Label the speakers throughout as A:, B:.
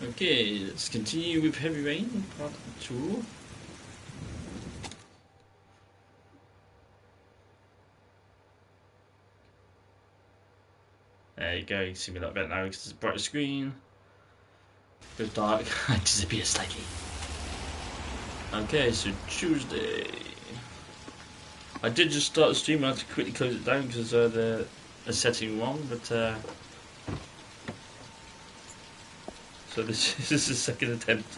A: Okay, let's continue with Heavy Rain, part 2. There you go, you can see me a little bit now because it's a brighter screen. Goes dark, I disappear slightly. Okay, so Tuesday. I did just start the stream, I had to quickly close it down because the setting wrong, but so this is the second attempt.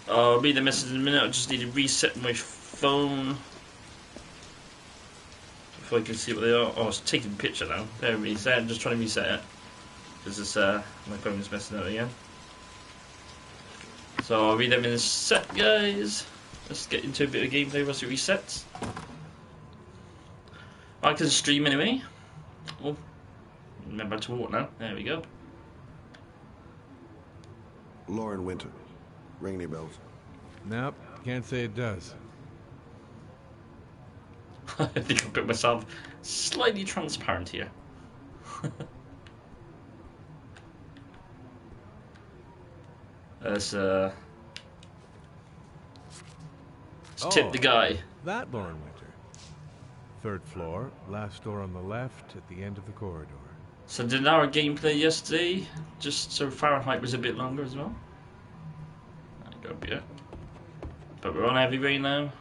A: I'll read the message in a minute. I just need to reset my phone before I can see what they are. Oh, it's taking a picture now. There, reset. I'm just trying to reset it because it's my phone is messing up again. So I'll read them in a sec, guys. Let's get into a bit of gameplay once it resets. I can stream anyway. Oh, remember to walk now. There we go.
B: Lauren Winter. Ring any bells?
C: Nope, can't say it does.
A: I think I put myself slightly transparent here. Let's tip the guy.
C: That Lauren Winter. 3rd floor, last door on the left at the end of the corridor.
A: So did our gameplay yesterday, just so Fahrenheit was a bit longer as well. There you go, yeah. But we're on Heavy Rain now.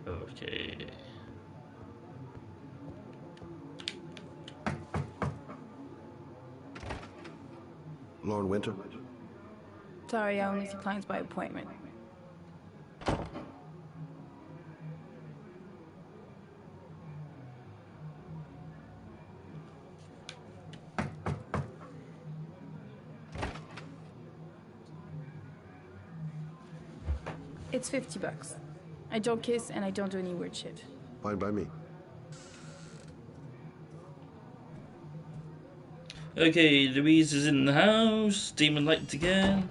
A: Okay.
B: Lauren Winter?
D: Sorry, I only see clients by appointment. It's $50. I don't kiss and I don't do any weird shit.
B: Fine by me.
A: Okay, Louise is in the house. Demon light again.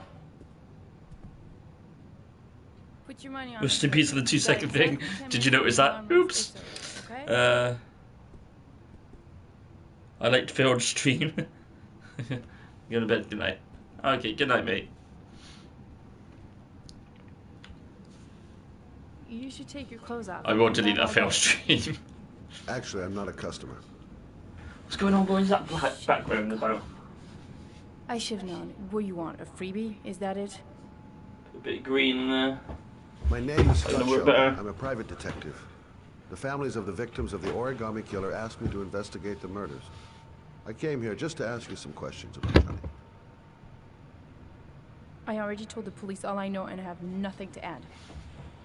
D: Put your money on
A: Rest in peace for the 2-second thing. Did you notice that? Oops.
D: Okay?
A: I like to fail to stream. Go to bed. Good night. Okay, good night, mate.
D: You should take your clothes off.
A: I won't delete that fail stream.
B: Actually, I'm not a customer.
A: What's going on, boys? That black background about?
D: I should have known. What you want? A freebie? Is that it?
A: A bit of green there.
B: My name is Scott
A: Gonna work
B: Shelby.
A: better.
B: I'm a private detective. The families of the victims of the Origami Killer asked me to investigate the murders. I came here just to ask you some questions about Johnny.
D: I already told the police all I know and I have nothing to add.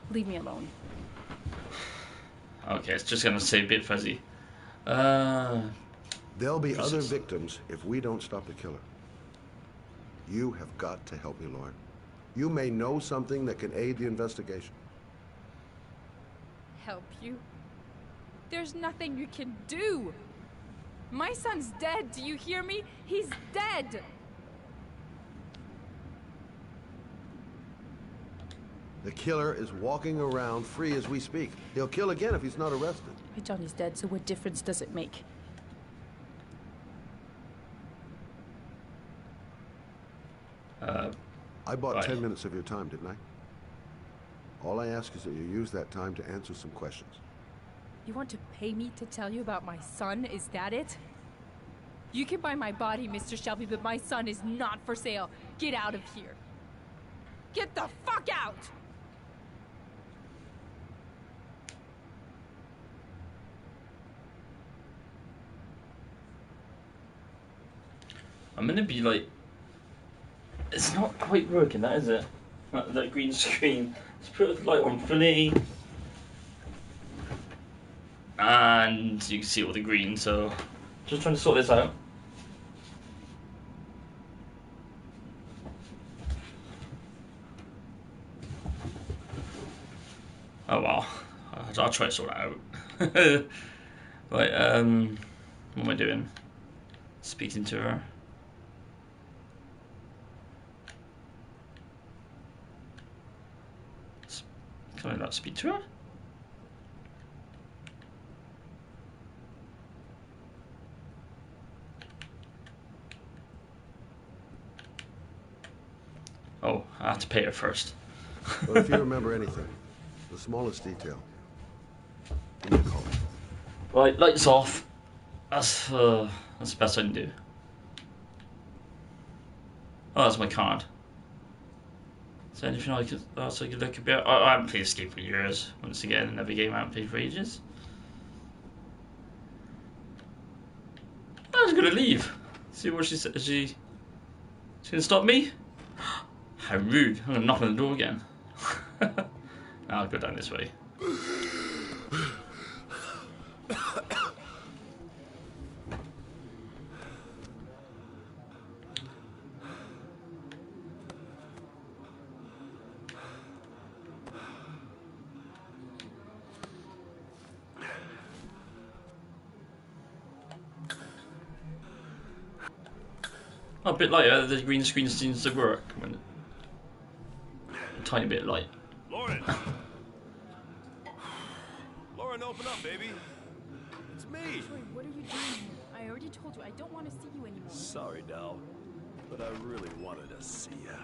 D: Leave me alone.
A: Okay, it's just gonna say a bit fuzzy.
B: There'll be other victims if we don't stop the killer. You have got to help me, Lauren. You may know something that can aid the investigation.
E: Help you? There's nothing you can do. My son's dead, do you hear me? He's dead!
B: The killer is walking around free as we speak. He'll kill again if he's not arrested.
D: My Johnny's dead, so what difference does it make?
B: I bought
A: Bye.
B: 10 minutes of your time, didn't I? All I ask is that you use that time to answer some questions.
E: You want to pay me to tell you about my son? Is that it? You can buy my body, Mr. Shelby, but my son is not for sale. Get out of here. Get the fuck out!
A: I'm gonna be like, it's not quite working, that is it? That green screen. Let's put the light on fully, and you can see all the green. So, just trying to sort this out. Oh well, I'll try to sort it out. Right, what am I doing? Speaking to her. Can I not speak to her? Oh, I have to pay her first.
B: Well, if you remember anything, the smallest detail, give me a call.
A: Right, lights off. That's the best I can do. Oh, that's my card. Is there anything else I could look about? I haven't played Escape for years. Once again, another game I haven't played for ages. I was gonna leave. See what she said. She's gonna stop me? How rude. I'm gonna knock on the door again. I'll go down this way. A bit lighter, the green screen seems to work. A tiny bit light.
F: Lauren! Lauren, open up, baby. It's me.
D: Troy, what are you doing here? I already told you I don't want to see you anymore.
F: Sorry, doll, but I really wanted to see ya.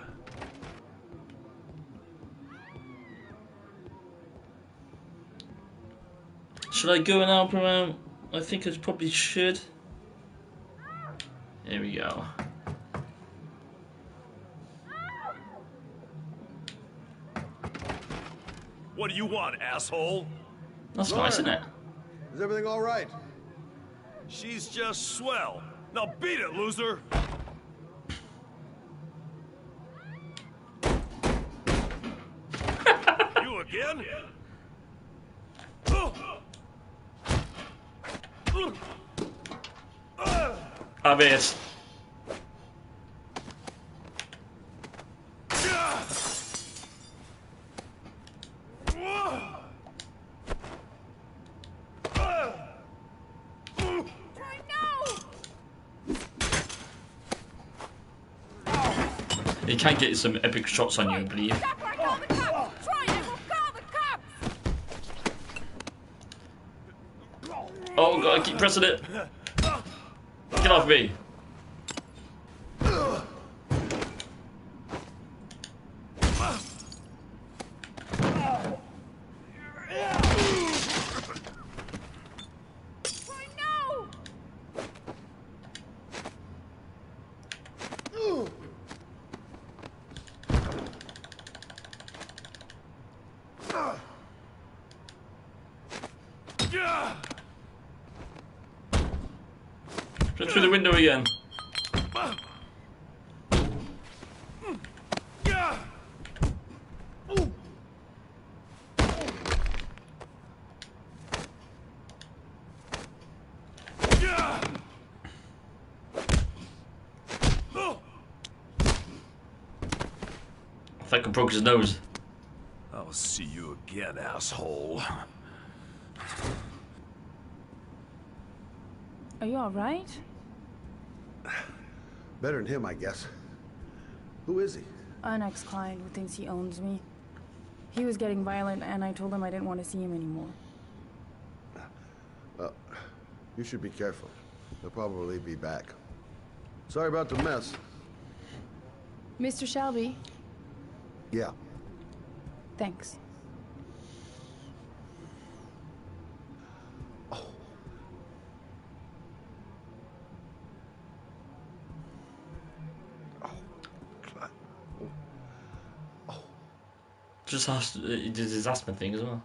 A: Should I go and help her out? I think I probably should. Here we go.
F: What do you want, asshole?
A: That's nice, isn't it?
B: Is everything all right?
F: She's just swell. Now beat it, loser! You again?
A: I bet it's... You can get some epic shots on you, I believe.
E: Stop or I call the cops! Troy, I will call the cops!
A: Oh god, I keep pressing it. Get off me.
E: Troy, no!
A: Just through the window again. I think I broke his nose.
F: I'll see you again, asshole.
D: Are you alright?
B: Better than him, I guess. Who is he?
D: An ex-client who thinks he owns me. He was getting violent and I told him I didn't want to see him anymore.
B: You should be careful. They'll probably be back. Sorry about the mess.
D: Mr. Shelby,
B: Yeah.
D: thanks.
A: Just asked, he did his asthma thing as well.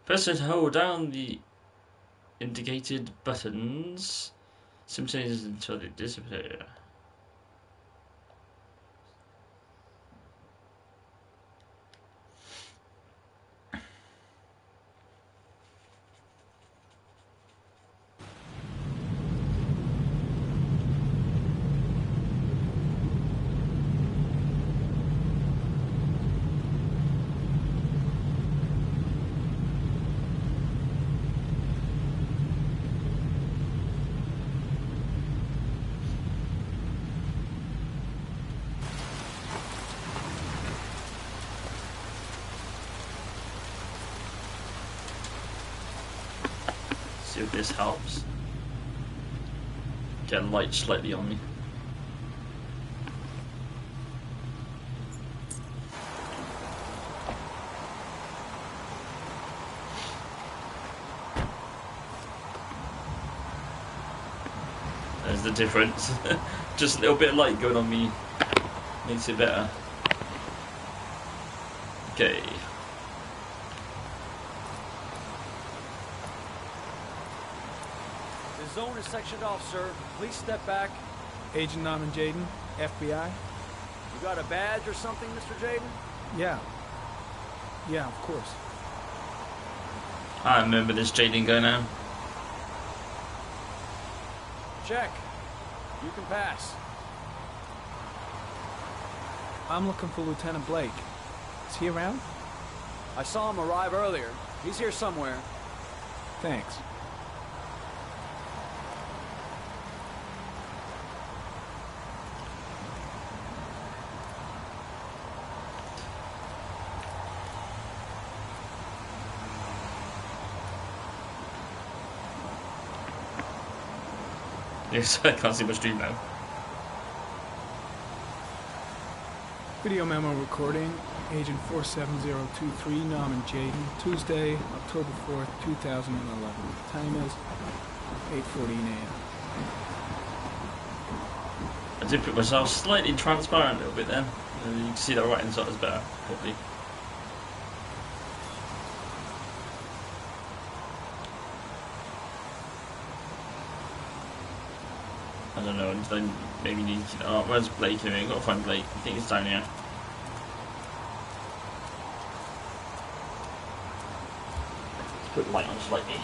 A: Press and hold down the indicated buttons simultaneously until they disappear. See if this helps. Get light slightly on me. There's the difference. Just a little bit of light going on me makes it better. Okay.
G: The zone is sectioned off, sir. Please step back.
H: Agent Norman Jaden, FBI.
G: You got a badge or something, Mr. Jaden?
H: Yeah. Yeah, of course.
A: I remember this Jaden guy now.
G: Check. You can pass.
H: I'm looking for Lieutenant Blake. Is he around?
G: I saw him arrive earlier. He's here somewhere.
H: Thanks.
A: Yes, I can't see my stream now.
H: Video memo recording, Agent 47023, Norman Jaden, Tuesday, October 4th, 2011. Time is 8:14 a.m.
A: I did put myself slightly transparent a little bit then. You can see that right inside is better, probably. I don't know, I maybe need to... Oh, where's Blake anyway? I've got to find Blake. I think he's down here. Put light on slightly.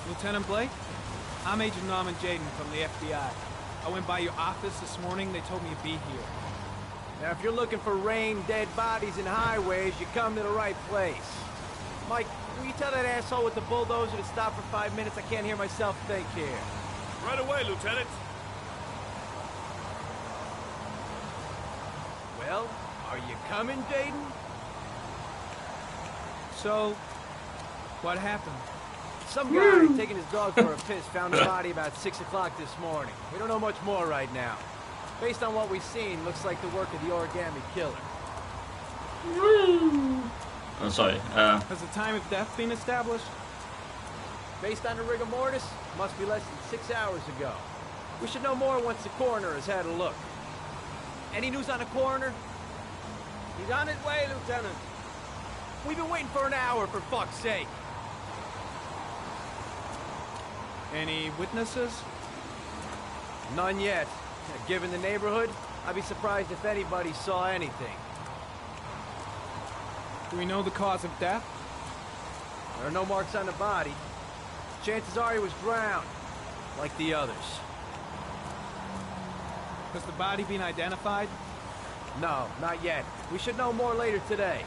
H: Lieutenant Blake? I'm Agent Norman Jaden from the FBI. I went by your office this morning. They told me you'd be here.
I: Now, if you're looking for rain, dead bodies, and highways, you come to the right place. Mike, will you tell that asshole with the bulldozer to stop for 5 minutes? I can't hear myself think here.
F: Right away, Lieutenant.
I: Well, are you coming, Jaden?
H: So, what happened?
I: Some guy taking his dog for a piss found a body about 6 o'clock this morning. We don't know much more right now. Based on what we've seen, looks like the work of the origami killer.
A: Oh, sorry.
H: Has the time of death been established?
I: Based on the rigor mortis, must be less than 6 hours ago. We should know more once the coroner has had a look. Any news on the coroner? He's on his way, Lieutenant. We've been waiting for an hour, for fuck's sake.
H: Any witnesses?
I: None yet. Given the neighborhood, I'd be surprised if anybody saw anything.
H: Do we know the cause of death?
I: There are no marks on the body. Chances are he was drowned, like the others.
H: Has the body been identified?
I: No, not yet. We should know more later today.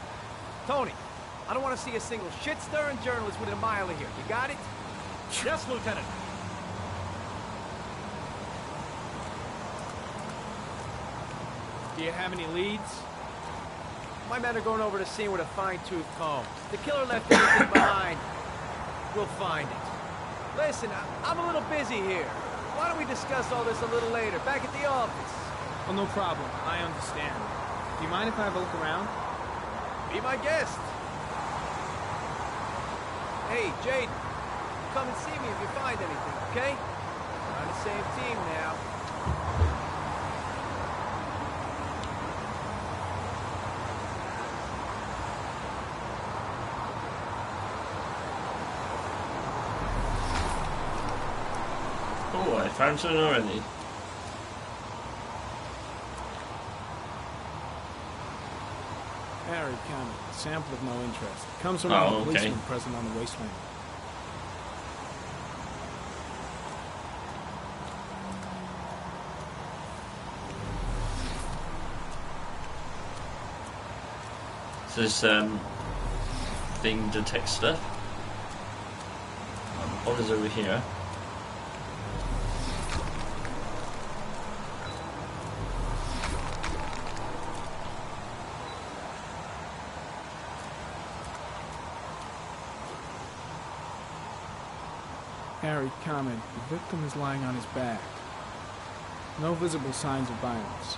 I: Tony, I don't want to see a single shit-stirring journalist within a mile of here. You got it?
G: Yes, Lieutenant.
H: Do you have any leads?
I: My men are going over the scene with a fine-tooth comb. The killer left everything behind. We'll find it. Listen, I'm a little busy here. Why don't we discuss all this a little later, back at the office?
H: Oh, no problem. I understand. Do you mind if I have a look around?
I: Be my guest. Hey, Jade, come and see me if you find anything, okay? We're on the same team now.
A: Oh, I found something already.
H: Arid County. Sample of no interest. Comes from
A: Oh,
H: a
A: okay.
H: policeman present on the wasteland.
A: So this thing detects stuff. What is over here?
H: Harry commented. The victim is lying on his back. No visible signs of violence.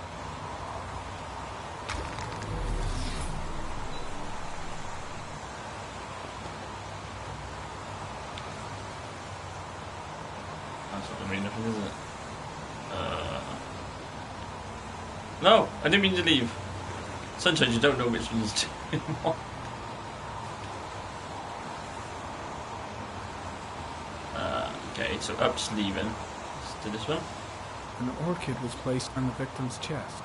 A: That's not gonna mean nothing, is it? No, I didn't mean to leave. Sometimes you don't know which one's doing what. Okay, so up's leaving. Let's do this one.
H: An orchid was placed on the victim's chest.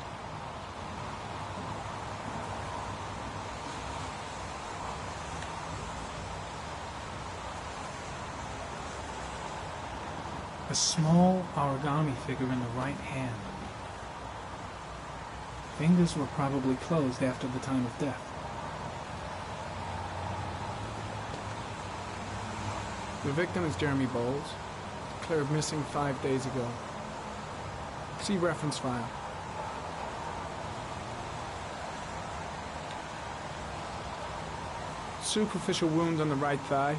H: A small origami figure in the right hand. Fingers were probably closed after the time of death. The victim is Jeremy Bowles, declared missing 5 days ago. See reference file. Superficial wound on the right thigh.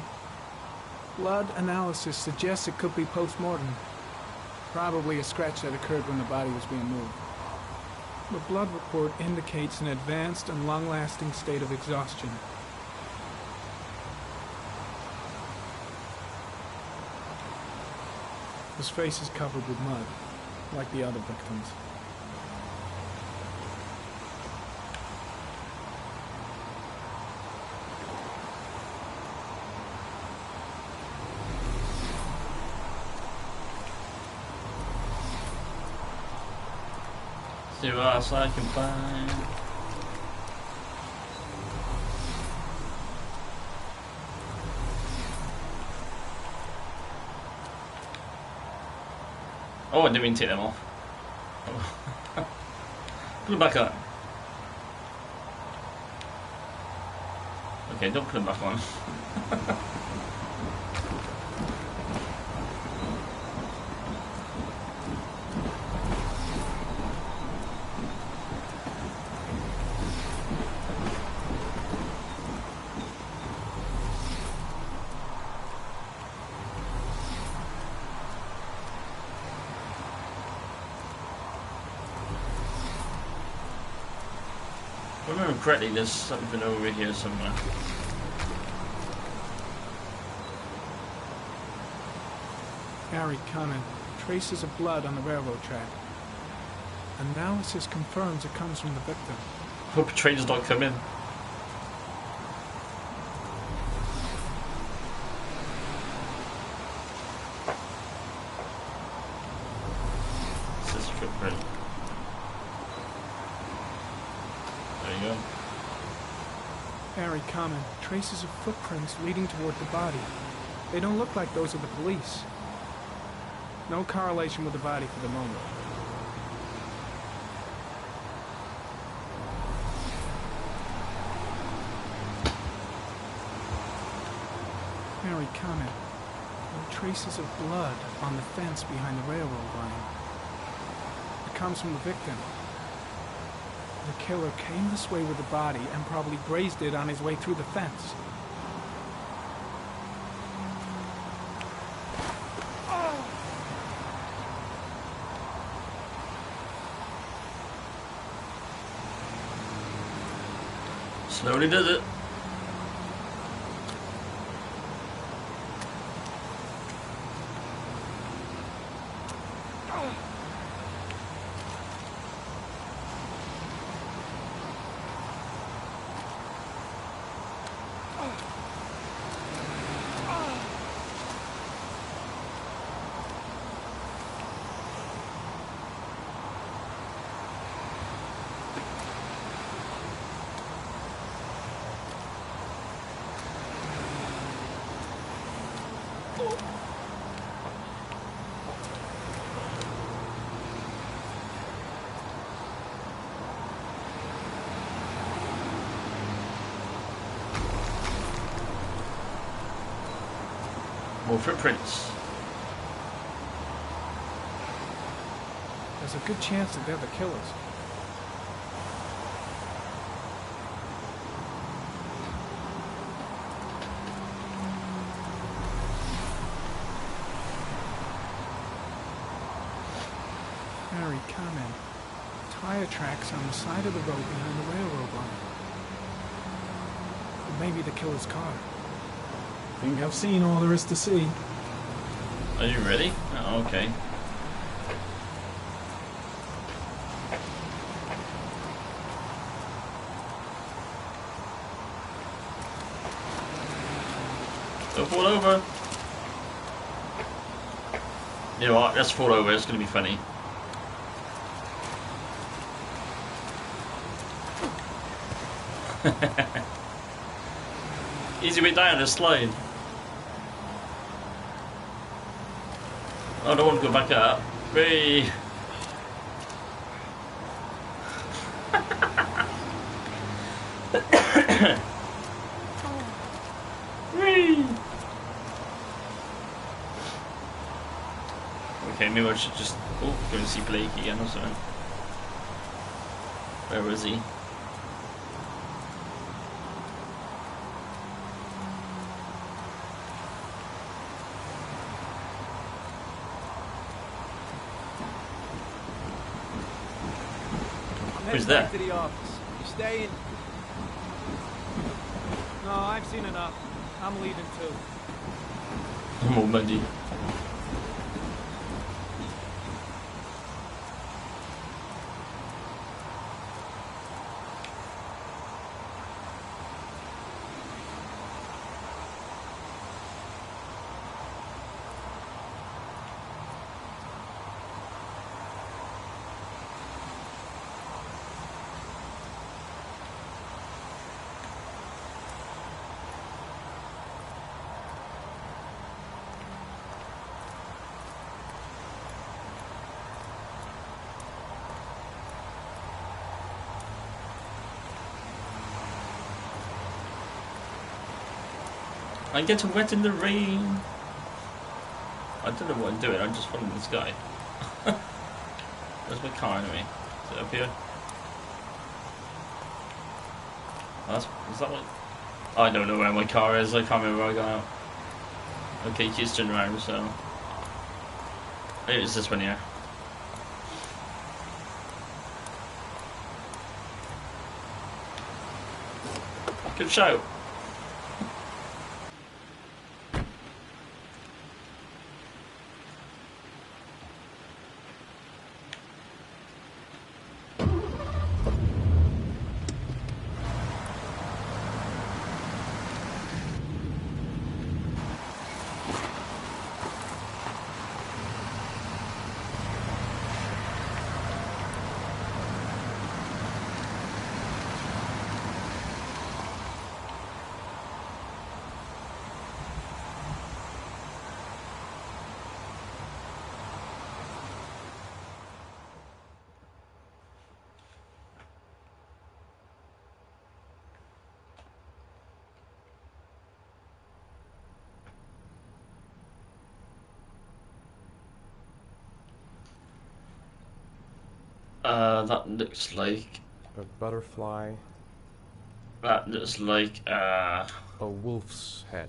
H: Blood analysis suggests it could be post-mortem. Probably a scratch that occurred when the body was being moved. The blood report indicates an advanced and long-lasting state of exhaustion. His face is covered with mud, like the other victims.
A: See what else I can find. Oh, I didn't mean to take them off. Oh. Put them back on. Okay, don't put them back on. If I remember correctly, there's something over here somewhere.
H: Harry Cunningham. Traces of blood on the railroad track. Analysis confirms it comes from the victim.
A: Hope trains don't come in. It's this footprint. There you go.
H: Harry Common. Traces of footprints leading toward the body. They don't look like those of the police. No correlation with the body for the moment. Harry Common. There are traces of blood on the fence behind the railroad line. It comes from the victim. The killer came this way with the body and probably grazed it on his way through the fence.
A: Slowly does it. More footprints.
H: There's a good chance that they're the killers. comment. Tire tracks on the side of the road behind the railroad line. Or maybe the killer's car. I think I've seen all there is to see.
A: Are you ready? Oh, okay. Don't fall over. You know what? Let's fall over. It's going to be funny. Easy way down the slide. I don't want to go back up. Whee! Whee! Okay, maybe I should just go and see Blake again or something. Where is he? Who's that?
I: To the office. You staying? No, I've seen enough. I'm leaving too.
A: I'm all muddy. I get wet in the rain. I don't know what I'm doing. I'm just following this guy. Where's my car anyway? Is it up here? Oh, is that what? I don't know where my car is. I can't remember where I got out. Okay, keys turned around, so maybe it's this one here. Good shout. That looks like
J: a butterfly.
A: That looks like
J: a wolf's head.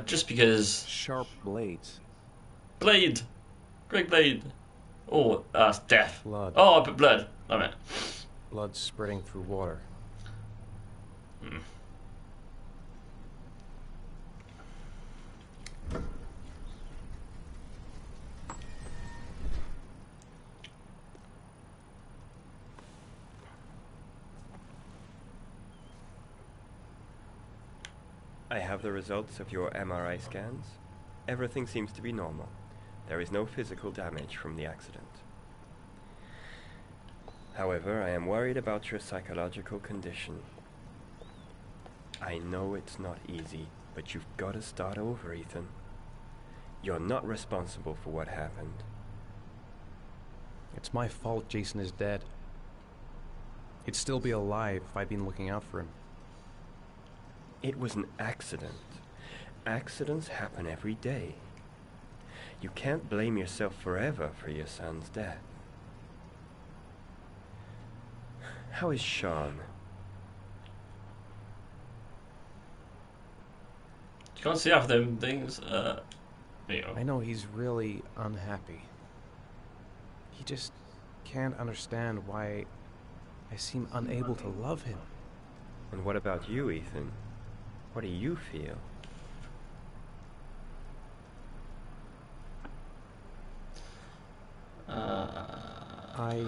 A: Just because
J: sharp blades.
A: Blade, great blade. Oh, that's death.
J: Blood.
A: Oh, I put blood. Damn it.
J: Blood spreading through water.
A: Hmm.
K: I have the results of your MRI scans. Everything seems to be normal. There is no physical damage from the accident. However, I am worried about your psychological condition. I know it's not easy, but you've got to start over, Ethan. You're not responsible for what happened.
J: It's my fault Jason is dead. He'd still be alive if I'd been looking out for him.
K: It was an accident. Accidents happen every day. You can't blame yourself forever for your son's death. How is Sean?
A: You can't see half them things. There you go.
J: I know he's really unhappy. He just can't understand why I seem unable to love him.
K: And what about you, Ethan? What do you feel?
J: I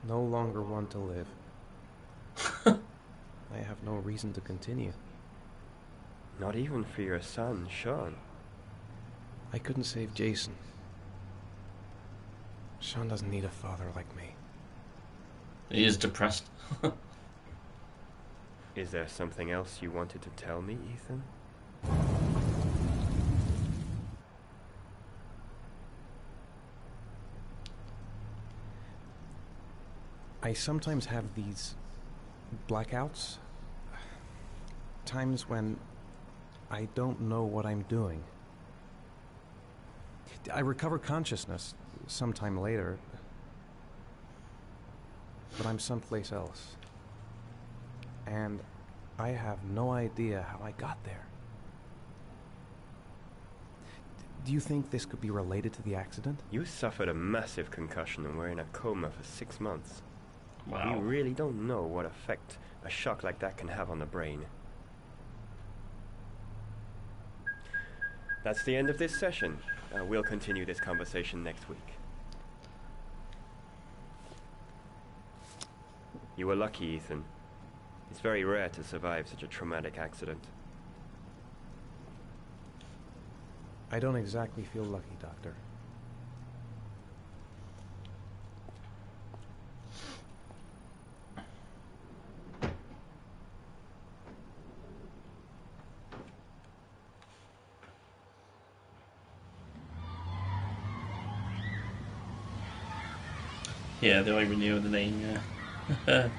J: no longer want to live. I have no reason to continue.
K: Not even for your son, Sean.
J: I couldn't save Jason. Sean doesn't need a father like me.
A: He is depressed.
K: Is there something else you wanted to tell me, Ethan?
J: I sometimes have these blackouts. Times when I don't know what I'm doing. I recover consciousness sometime later, but I'm someplace else. And I have no idea how I got there. Do you think this could be related to the accident?
K: You suffered a massive concussion and were in a coma for 6 months.
A: Wow.
K: We really don't know what effect a shock like that can have on the brain. That's the end of this session. We'll continue this conversation next week. You were lucky, Ethan. It's very rare to survive such a traumatic accident.
J: I don't exactly feel lucky, Doctor.
A: Yeah, they already knew the name, yeah.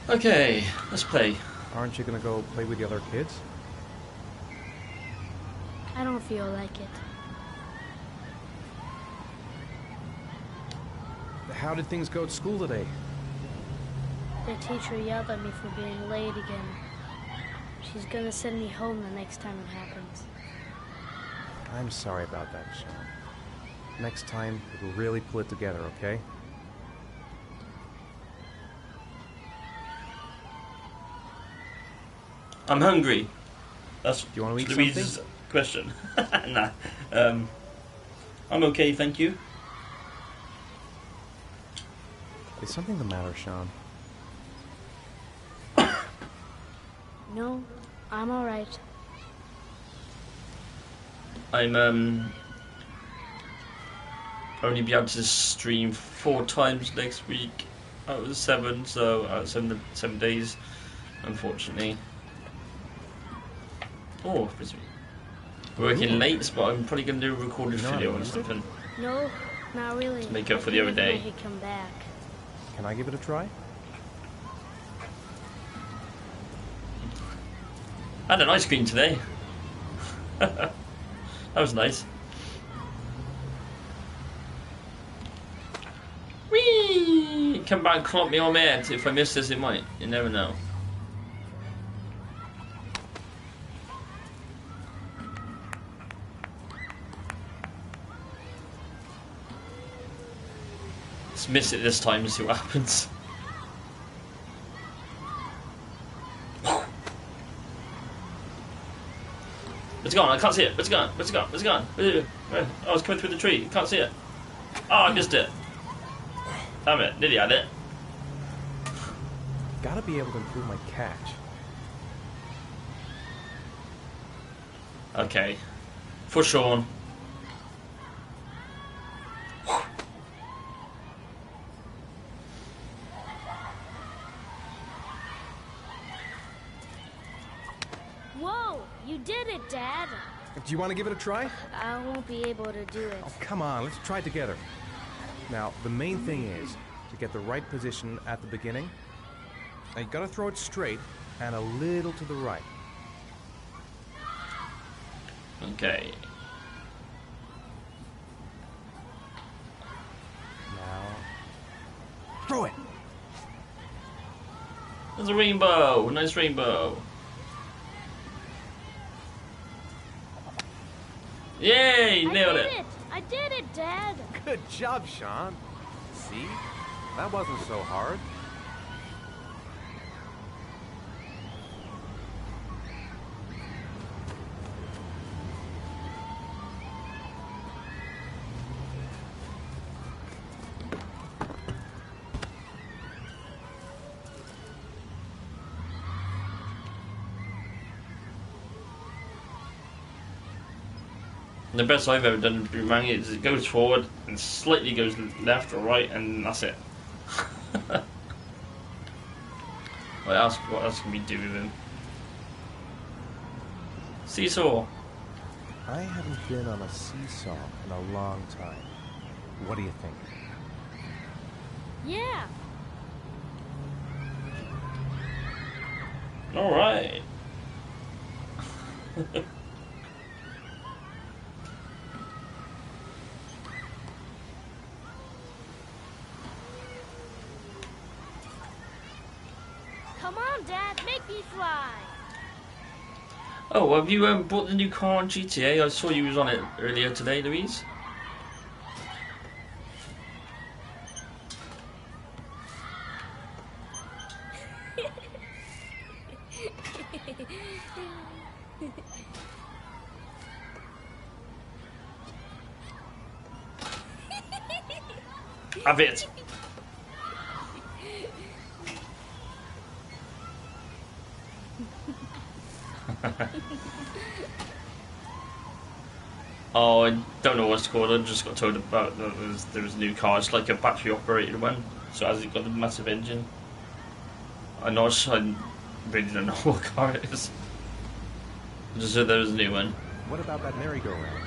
A: Okay, let's play.
J: Aren't you gonna go play with the other kids?
L: I don't feel like it.
J: How did things go at school today?
L: The teacher yelled at me for being late again. She's gonna send me home the next time it happens.
J: I'm sorry about that, Sean. Next time, we'll really pull it together, okay?
A: I'm hungry. That's
J: Do you want to eat
A: Louise's
J: something?
A: question. Nah. I'm okay, thank you.
J: Is something the matter, Sean?
L: No, I'm alright.
A: I'm only be able to stream 4 times next week out of 7, so out of 7 days, unfortunately. Oh, it's working late, but I'm probably gonna do a recorded video or something.
L: No, not really.
A: To make up for the other day.
L: I could come back.
J: Can I give it a try?
A: I had an ice cream today. That was nice. Whee! Come back and clomp me on my head. If I miss this, it might. You never know. Let's miss it this time and see what happens. It's gone, I can't see it. It's gone, it's gone, it's gone. Oh, it's coming through the tree. Can't see it. Oh, I missed it. Damn it, nearly had it.
J: Gotta be able to improve my catch.
A: Okay. For Sean.
L: Whoa, you did it, Dad.
J: Do you want to give it a try?
L: I won't be able to do it.
J: Oh, come on, let's try it together. Now, the main thing is to get the right position at the beginning. Now, you gotta throw it straight and a little to the right.
A: Okay.
J: Now, throw it!
A: There's a rainbow. Nice rainbow. Yay! Nailed it.
L: I did it, Dad.
J: Good job, Sean. See? That wasn't so hard.
A: The best I've ever done in Boomerang is it goes forward and slightly goes left or right, and that's it. What else can we do with him? Seesaw.
J: I haven't been on a seesaw in a long time. What do you think?
L: Yeah.
A: All right.
L: Come on, Dad, make me fly.
A: Oh, have you bought the new car on GTA? I saw you was on it earlier today, Louise. Have it. Oh, I don't know what it's called. I just got told about that there was a new car. It's like a battery operated one, so has it got a massive engine? I really don't know what car it is. I just said there was a new one.
J: What about that merry-go-round?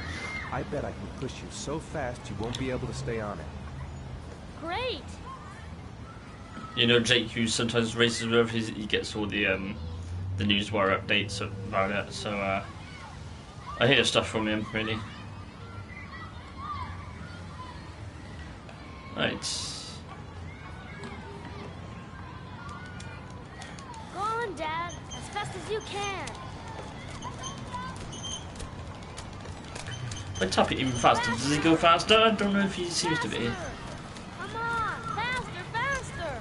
J: I bet I can push you so fast you won't be able to stay on it.
L: Great.
A: You know, Jake, who sometimes races with, he gets all the newswire updates about it. So I hear stuff from him, really. Right.
L: Go on, Dad, as fast as you can.
A: If I tap it even faster, does he go faster? I don't know if he seems to be.
L: Come on, faster, faster.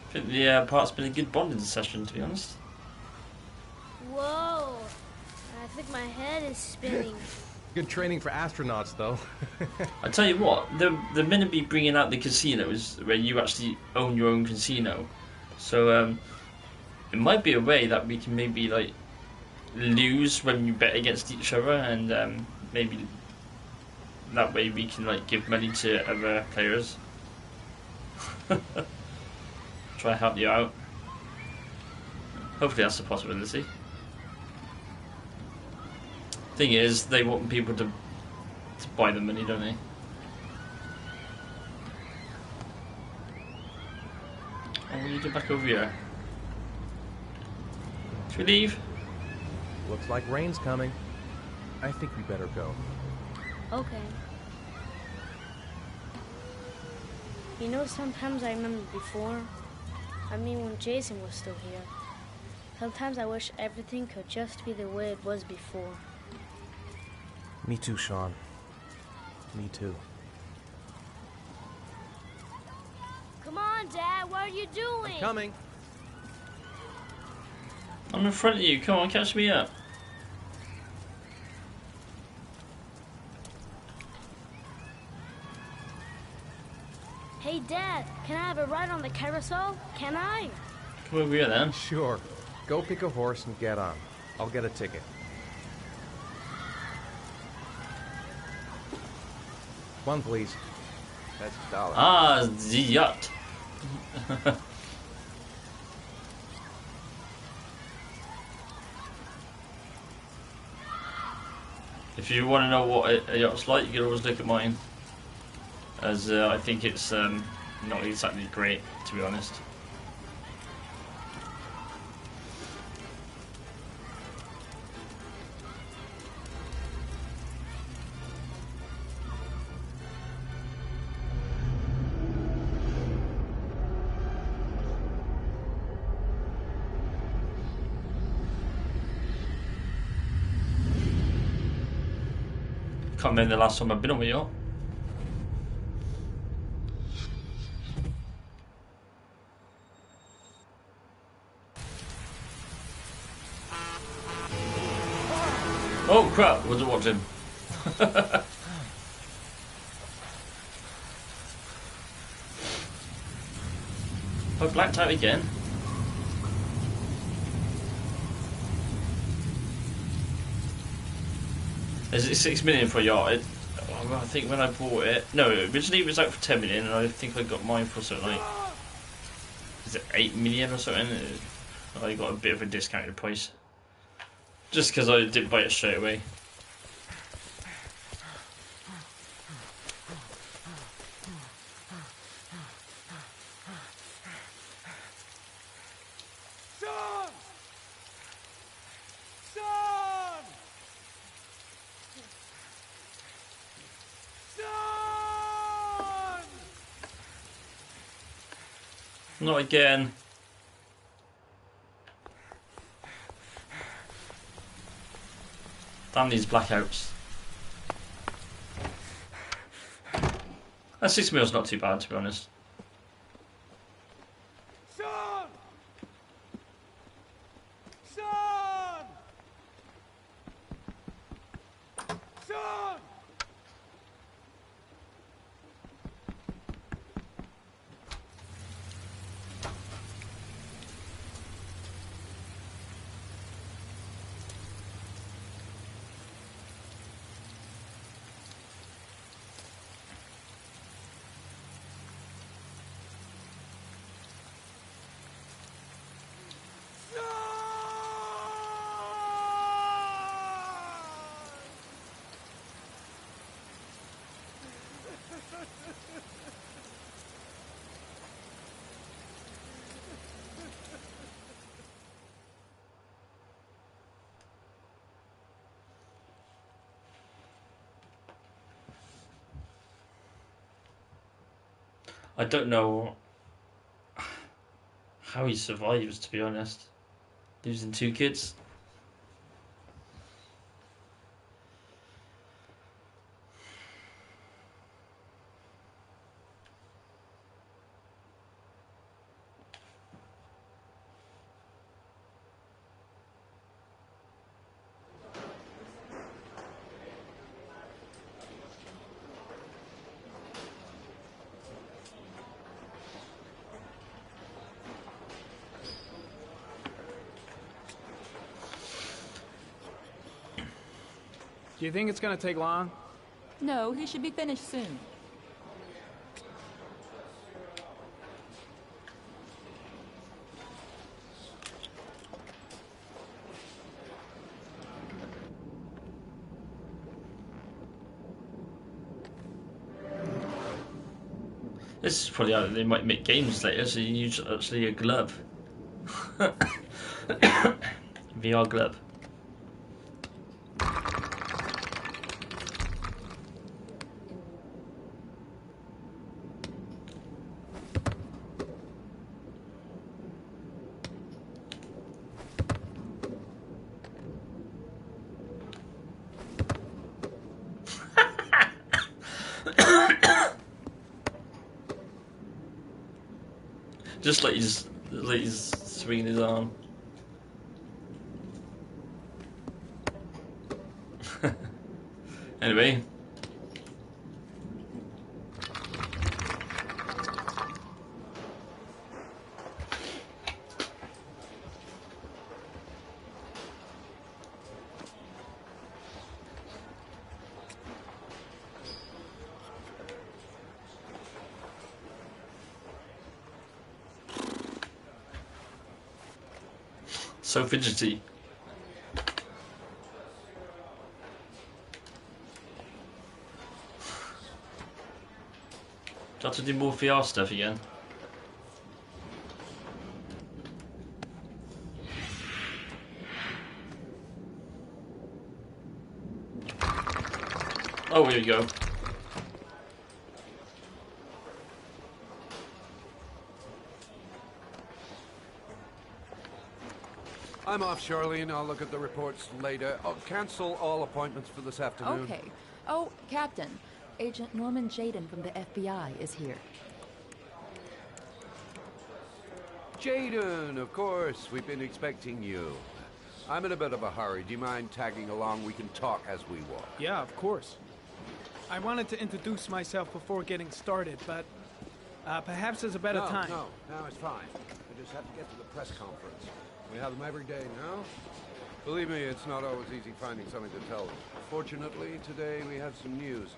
A: I think the part's been a good bonding session, to be honest.
L: Whoa, I think my head is spinning.
J: Good training for astronauts, though.
A: I tell you what, the minute be bringing out the casinos where you actually own your own casino, so it might be a way that we can maybe like lose when you bet against each other, and maybe that way we can like give money to other players. Try to help you out. Hopefully that's a possibility. Thing is, they want people to buy the money, don't they? Oh, we need to back over here. Should we leave?
J: Looks like rain's coming. I think we better go.
L: Okay. You know, sometimes I remember before. I mean, when Jason was still here. Sometimes I wish everything could just be the way it was before.
J: Me too, Sean. Me too.
L: Come on, Dad, what are you doing?
J: I'm coming.
A: I'm in front of you. Come on, catch me up.
L: Hey, Dad, can I have a ride on the carousel? Can I?
A: Come over here then.
J: Sure. Go pick a horse and get on. I'll get a ticket. One, please. That's $1.
A: Ah, the yacht. If you want to know what a yacht's like, you can always look at mine. As I think it's not exactly great, to be honest. Can't remember the last time I've been on with you. Oh crap, wasn't watching. I blacked out again. Is it 6 million for a yacht? I think when I bought it, no, originally it was out for 10 million, and I think I got mine for something like, is it 8 million or something? I got a bit of a discounted price, just because I didn't buy it straight away. Not again. Damn these blackouts. That 6 mil's not too bad, to be honest.
F: Son! Son! Son!
A: I don't know how he survives, to be honest. Losing 2 kids.
H: Do you think it's gonna take long?
M: No, he should be finished soon.
A: This is probably how they might make games later, so you use actually a glove. VR glove. Just like he's swinging his arm. Anyway. So fidgety. to do more VR stuff again. Oh, here we go.
N: I'm off, Charlene. I'll look at the reports later. I'll cancel all appointments for this afternoon.
M: Okay. Oh, Captain. Agent Norman Jaden from the FBI is here.
N: Jaden, of course. We've been expecting you. I'm in a bit of a hurry. Do you mind tagging along? We can talk as we walk.
H: Yeah, of course. I wanted to introduce myself before getting started, but perhaps there's a better time.
N: No, it's fine. I just have to get to the press conference. We have them every day now. Believe me, it's not always easy finding something to tell them. Fortunately, today we have some news.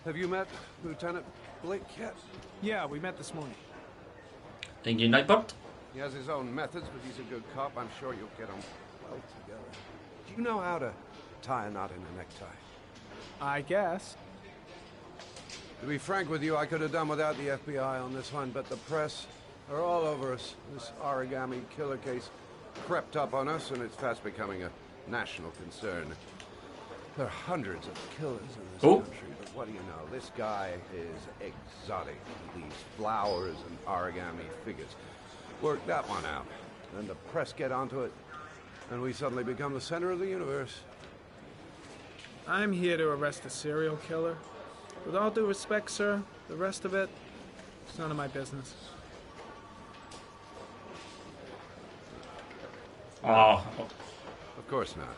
N: Have you met Lieutenant Blake yet?
H: Yeah, we met this morning.
A: Thank you, Nightbot.
N: He has his own methods, but he's a good cop. I'm sure you'll get on well together. Do you know how to tie a knot in a necktie?
H: I guess.
N: To be frank with you, I could have done without the FBI on this one, but the press are all over us. This origami killer case crept up on us, and it's fast becoming a national concern. There are hundreds of killers in this country, but what do you know? This guy is exotic. He leaves flowers and origami figures. Work that one out. Then the press get onto it, and we suddenly become the center of the universe.
H: I'm here to arrest a serial killer. With all due respect, sir, the rest of it, it's none of my business.
A: Oh.
N: Of course not.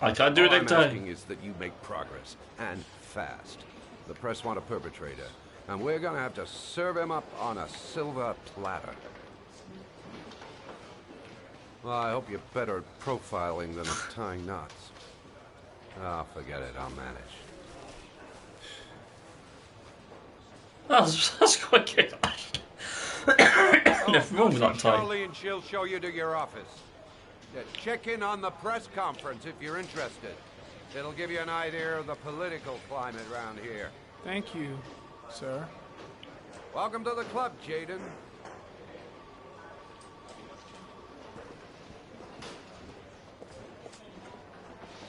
A: I can't do it
N: All I'm
A: next time.
N: asking is that you make progress, and fast. The press want a perpetrator, and we're gonna have to serve him up on a silver platter. Well, I hope you're better at profiling than at tying knots. Oh, forget it. I'll manage.
A: That's quite good. Nothing wrong with that time.
N: Charlie, and she'll show you to your office. Yeah, check in on the press conference if you're interested. It'll give you an idea of the political climate around here.
H: Thank you, sir.
N: Welcome to the club, Jaden.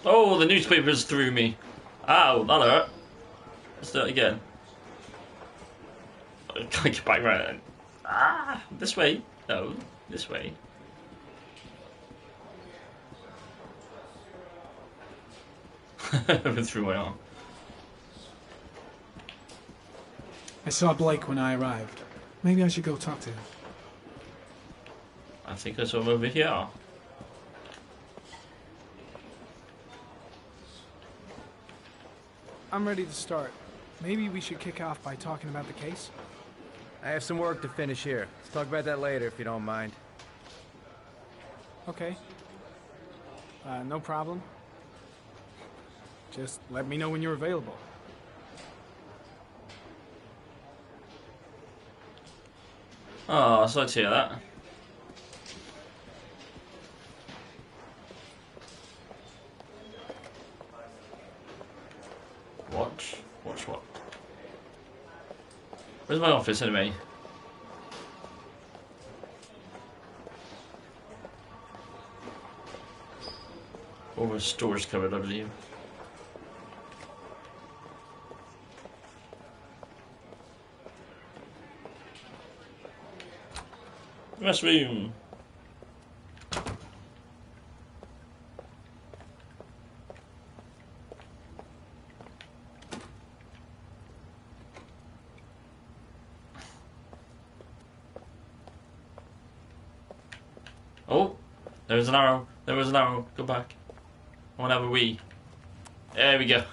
A: Oh, the newspapers threw me. Ow, that hurt. Let's do it again. I can't get back right. Ah, this way. No, this way. Went through my arm.
H: I saw Blake when I arrived. Maybe I should go talk to him.
A: I think I saw him over here.
H: I'm ready to start. Maybe we should kick off by talking about the case?
J: I have some work to finish here. Let's talk about that later if you don't mind.
H: Okay. No problem. Just let me know when you're available.
A: Oh, sorry to hear that. Watch what? Where's my office anyway? Over a storage cupboard, I believe. Restroom. Oh, there was an arrow. There was an arrow. Go back. I want to have a wee. There we go.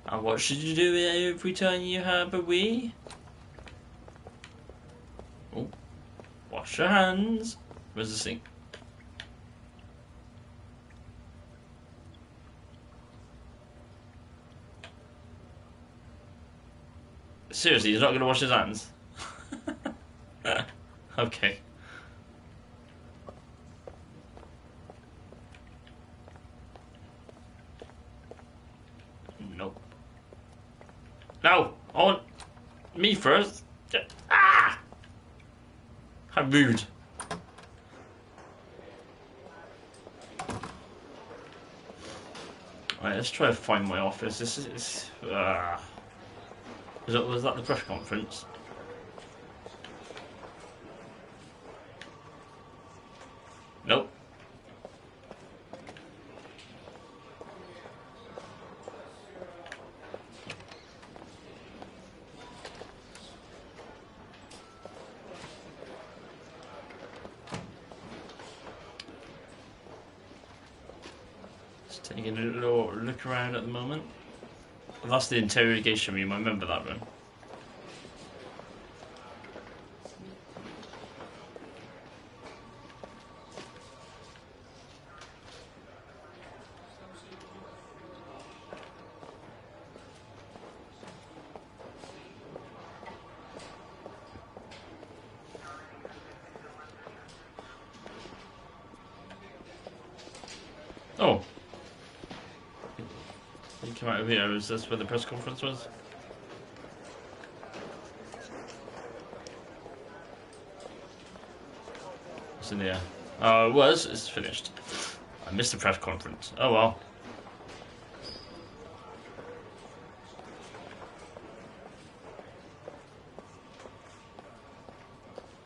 A: And what should you do every time you have a wee? Oh, wash your hands. Where's the sink? Seriously, he's not going to wash his hands? Okay. Nope. No! I want me first. Ah! How rude. Alright, let's try to find my office. This is was that the press conference? Nope. Just taking a little look around at the moment. That's the interrogation room, I remember that room. Oh. You came out of here, is this where the press conference was? It's in here. Oh, it was? It's finished. I missed the press conference. Oh well.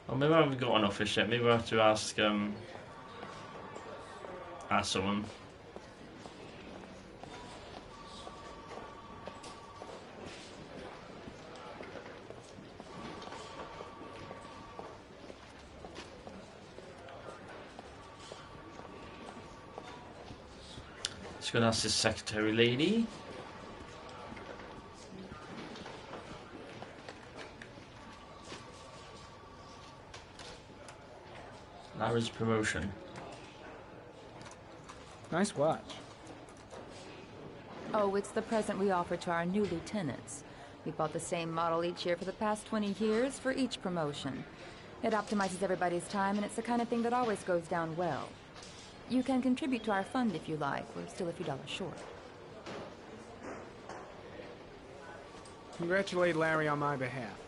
A: Well, maybe I haven't got an office yet. Maybe we'll have to ask someone. Just gonna ask this secretary lady. Larry's promotion.
H: Nice watch.
M: Oh, it's the present we offer to our new lieutenants. We bought the same model each year for the past 20 years for each promotion. It optimizes everybody's time, and it's the kind of thing that always goes down well. You can contribute to our fund if you like. We're still a few dollars short.
H: Congratulate Larry on my behalf.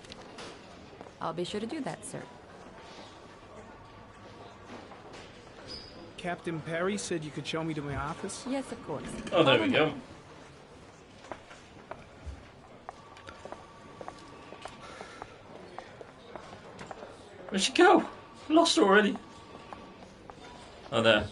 M: I'll be sure to do that, sir.
H: Captain Perry said you could show me to my office?
M: Yes, of course.
A: Oh, there we go. Where'd she go? Lost her already. Oh, there.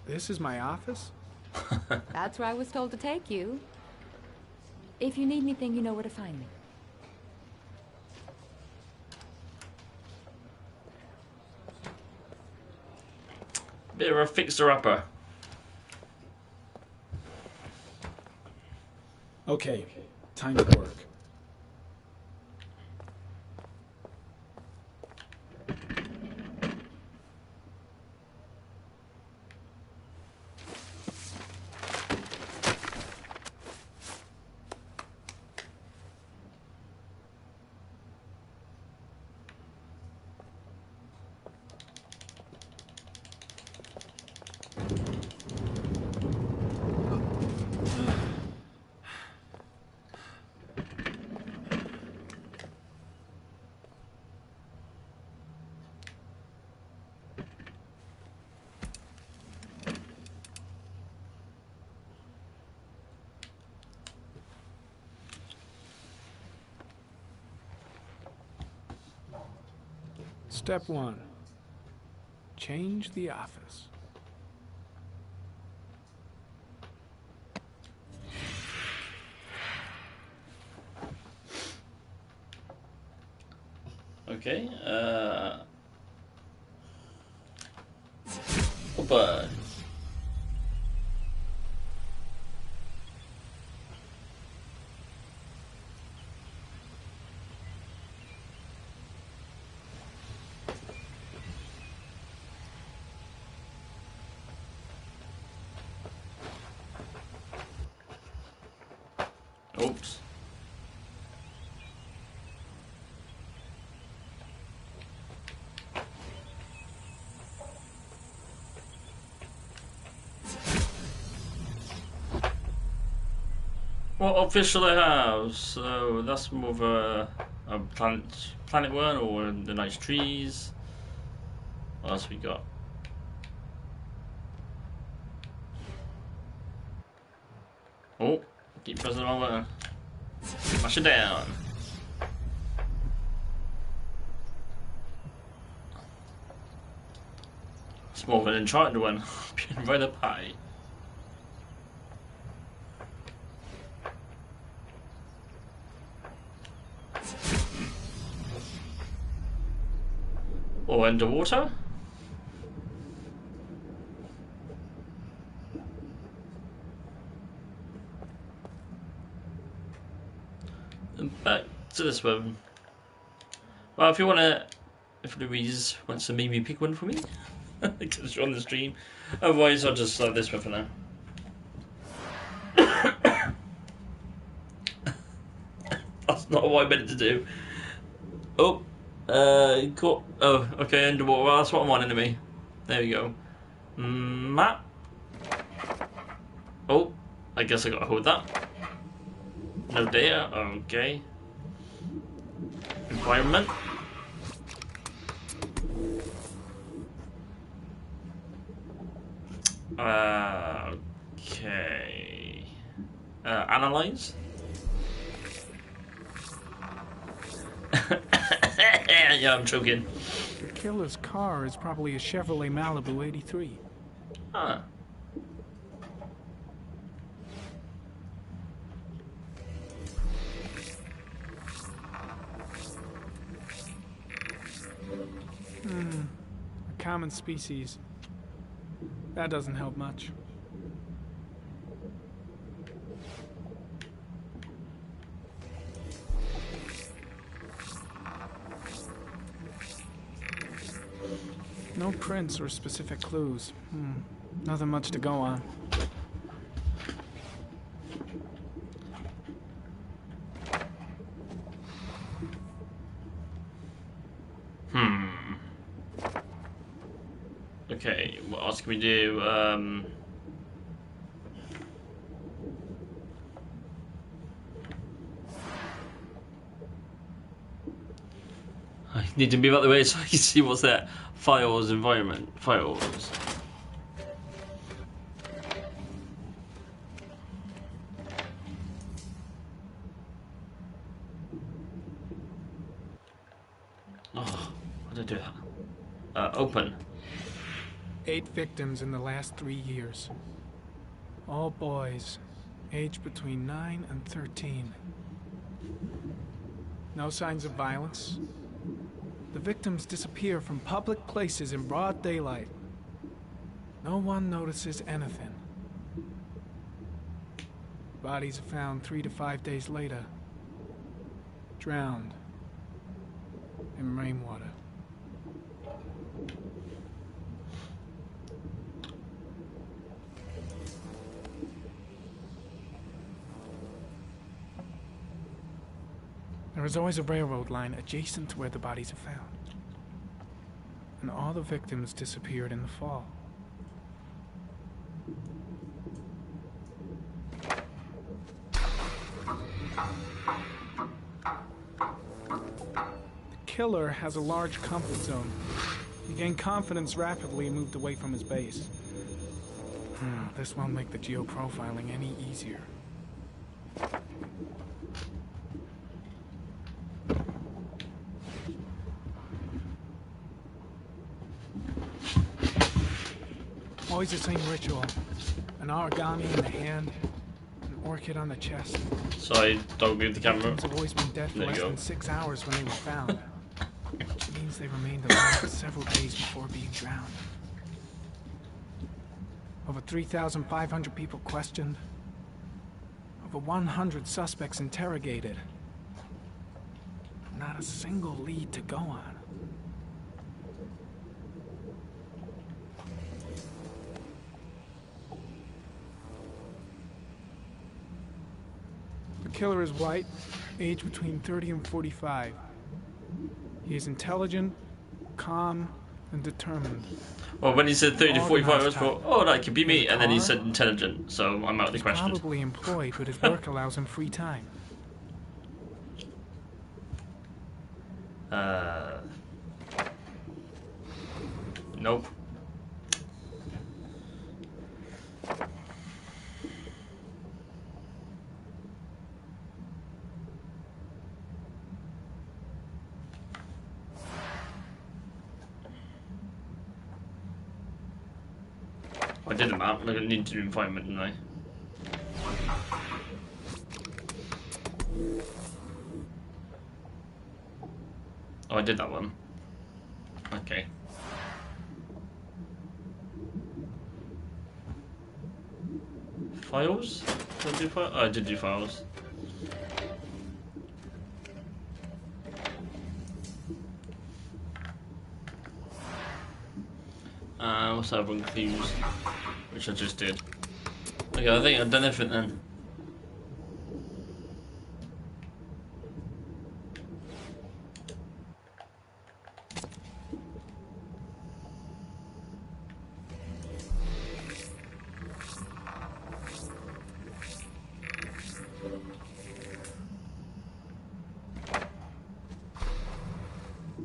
H: This is my office?
M: That's where I was told to take you. If you need anything, you know where to find me.
A: Bit of a fixer-upper.
H: Okay, time to work. Step 1. Change the office.
A: Okay, Opa. Oops. What official I have? So that's more of a planet one, or the nice trees. What else we got? Oh, keep pressing the wrong button. Smash it down. It's more of an enchanted one. Being right up high. Or underwater? And back to this one. Well, if you wanna, if Louise wants to maybe pick one for me, because you're on the stream. Otherwise, I'll just this one for now. That's not what I meant to do. Oh. Cool. Oh, okay, underwater. Well, that's what I wanted to be. There we go. Map. Oh, I guess I gotta hold that. No data. Okay. Environment. Okay. Analyze. Yeah, I'm choking.
H: The killer's car is probably a Chevrolet Malibu 83.
A: Huh.
H: A common species. That doesn't help much. No prints or specific clues. Nothing much to go on.
A: Okay, what else can we do? I need to move out the way so I can see what's there. Files, environment, files. Oh, how did I do that? Open.
H: 8 victims in the last 3 years. All boys, aged between 9 and 13. No signs of violence. The victims disappear from public places in broad daylight. No one notices anything. Bodies are found 3 to 5 days later. Drowned in rainwater. There is always a railroad line adjacent to where the bodies are found. And all the victims disappeared in the fall. The killer has a large comfort zone. He gained confidence rapidly and moved away from his base. This won't make the geoprofiling any easier. Always the same ritual. An origami in the hand, an orchid on the chest.
A: Sorry, don't move the camera.
H: Victims have always been dead for less than 6 hours when they were found. Which means they remained alive for several days before being drowned. Over 3,500 people questioned. Over 100 suspects interrogated. Not a single lead to go on. The killer is white, age between 30 and 45. He is intelligent, calm, and determined.
A: Well, when he said 30 to 45, I was
H: Organized
A: thought, oh, that could be me.
H: Has a
A: And then he
H: car?
A: said intelligent, so I'm out of the
H: He's
A: question.
H: probably employed, but his work allows him free time.
A: Nope. I did the map. I didn't need to do environment, didn't I? Oh, I did that one. Okay. Files? Did I do files? Oh, I did do files. What's that one? Clues, which I just did. Okay, I think I've done everything then.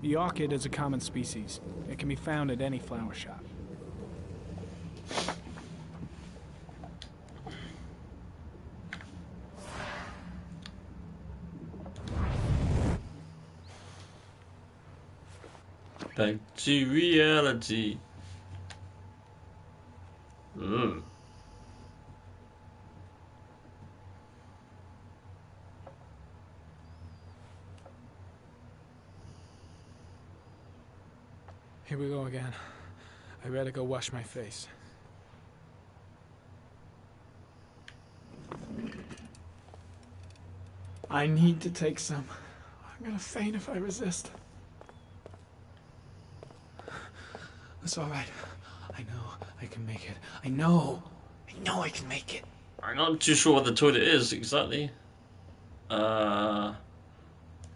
H: The orchid is a common species. It can be found at any flower shop.
A: Back to reality. Ugh.
H: Here we go again. I better go wash my face. I need to take some. I'm gonna faint if I resist. It's all right. I know I can make it. I know I can make it.
A: I'm not too sure what the toilet is exactly. No,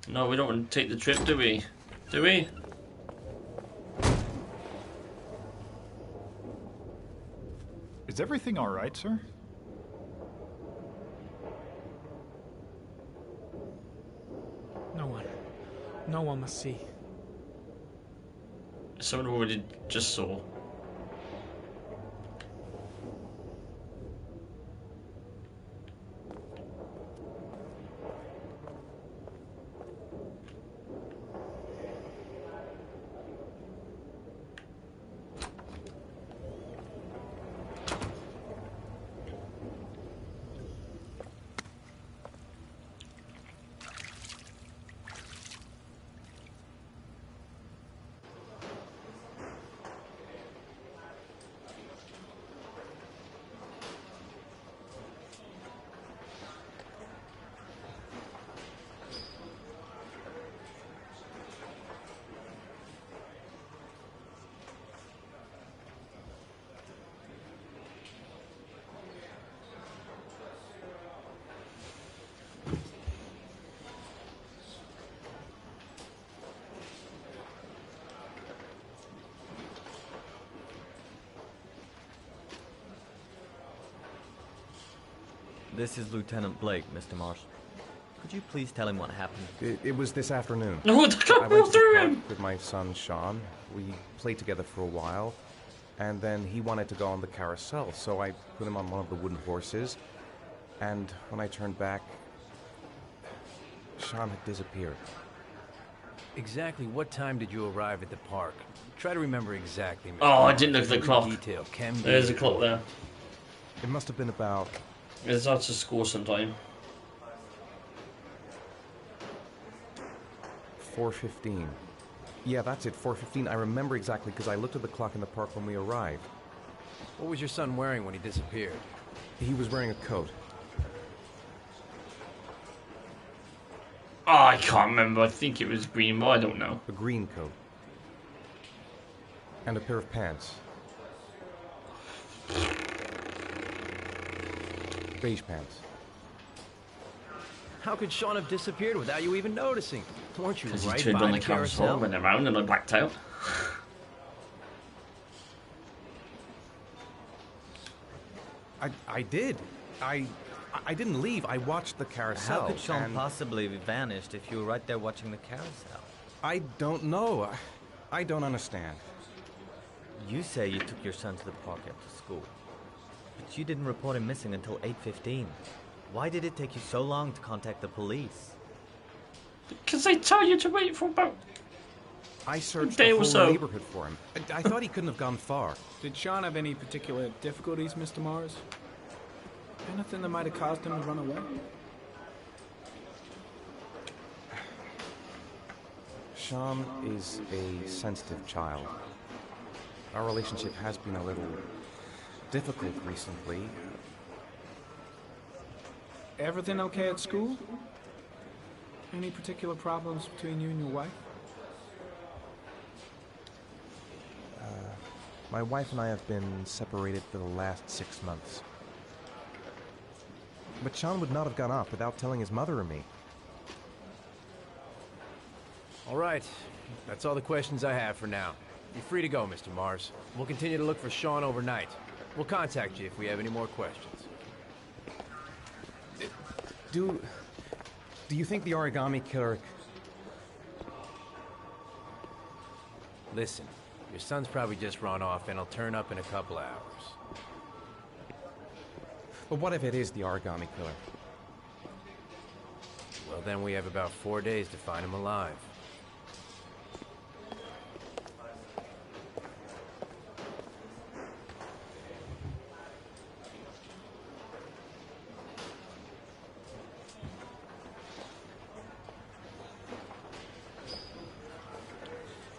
A: we don't want to take the trip, do we? Do we?
O: Is everything all right, sir?
H: No one must see.
A: Someone already just saw.
P: This is Lieutenant Blake, Mr. Marshall. Could you please tell him what happened?
J: It was this afternoon.
A: No,
J: I went to the
A: through
J: park
A: him.
J: with my son Sean. We played together for a while, and then he wanted to go on the carousel, so I put him on one of the wooden horses. And when I turned back, Sean had disappeared.
I: Exactly what time did you arrive at the park? Try to remember exactly. Mr.
A: Oh, I didn't look at the
I: Every
A: clock.
I: Detail can be
A: There's a clock there.
J: It must have been about...
A: It's out to score sometime.
J: 4:15. Yeah, that's it, 4:15. I remember exactly because I looked at the clock in the park when we arrived.
I: What was your son wearing when he disappeared?
J: He was wearing a coat.
A: Oh, I can't remember. I think it was green, but I don't know.
J: A green coat. And a pair of pants. Beige pants.
I: How could Sean have disappeared without you even noticing? Weren't you
A: Because
I: right
A: he turned
I: by
A: on the
I: the
A: carousel, went around and I blacked out.
J: I did. I didn't leave. I watched the carousel.
P: How could Sean
J: and
P: possibly have vanished if you were right there watching the carousel?
J: I don't know. I don't understand.
P: You say you took your son to the park after school, but you didn't report him missing until 8:15. Why did it take you so long to contact the police?
A: Because they tell you to wait for about
J: I searched
A: day
J: the
A: or
J: whole
A: so.
J: neighborhood for him. I thought he couldn't have gone far.
H: Did Sean have any particular difficulties, Mr. Mars? Anything that might have caused him to run away?
J: Sean is a sensitive child. Our relationship has been a little difficult recently.
H: Everything okay at school? Any particular problems between you and your wife?
J: My wife and I have been separated for the last 6 months. But Sean would not have gone off without telling his mother or me.
I: All right. That's all the questions I have for now. You're free to go, Mr. Mars. We'll continue to look for Sean overnight. We'll contact you if we have any more questions.
J: Do you think the origami killer...
I: Listen, your son's probably just run off and he'll turn up in a couple hours.
J: But what if it is the origami killer?
I: Well, then we have about 4 days to find him alive.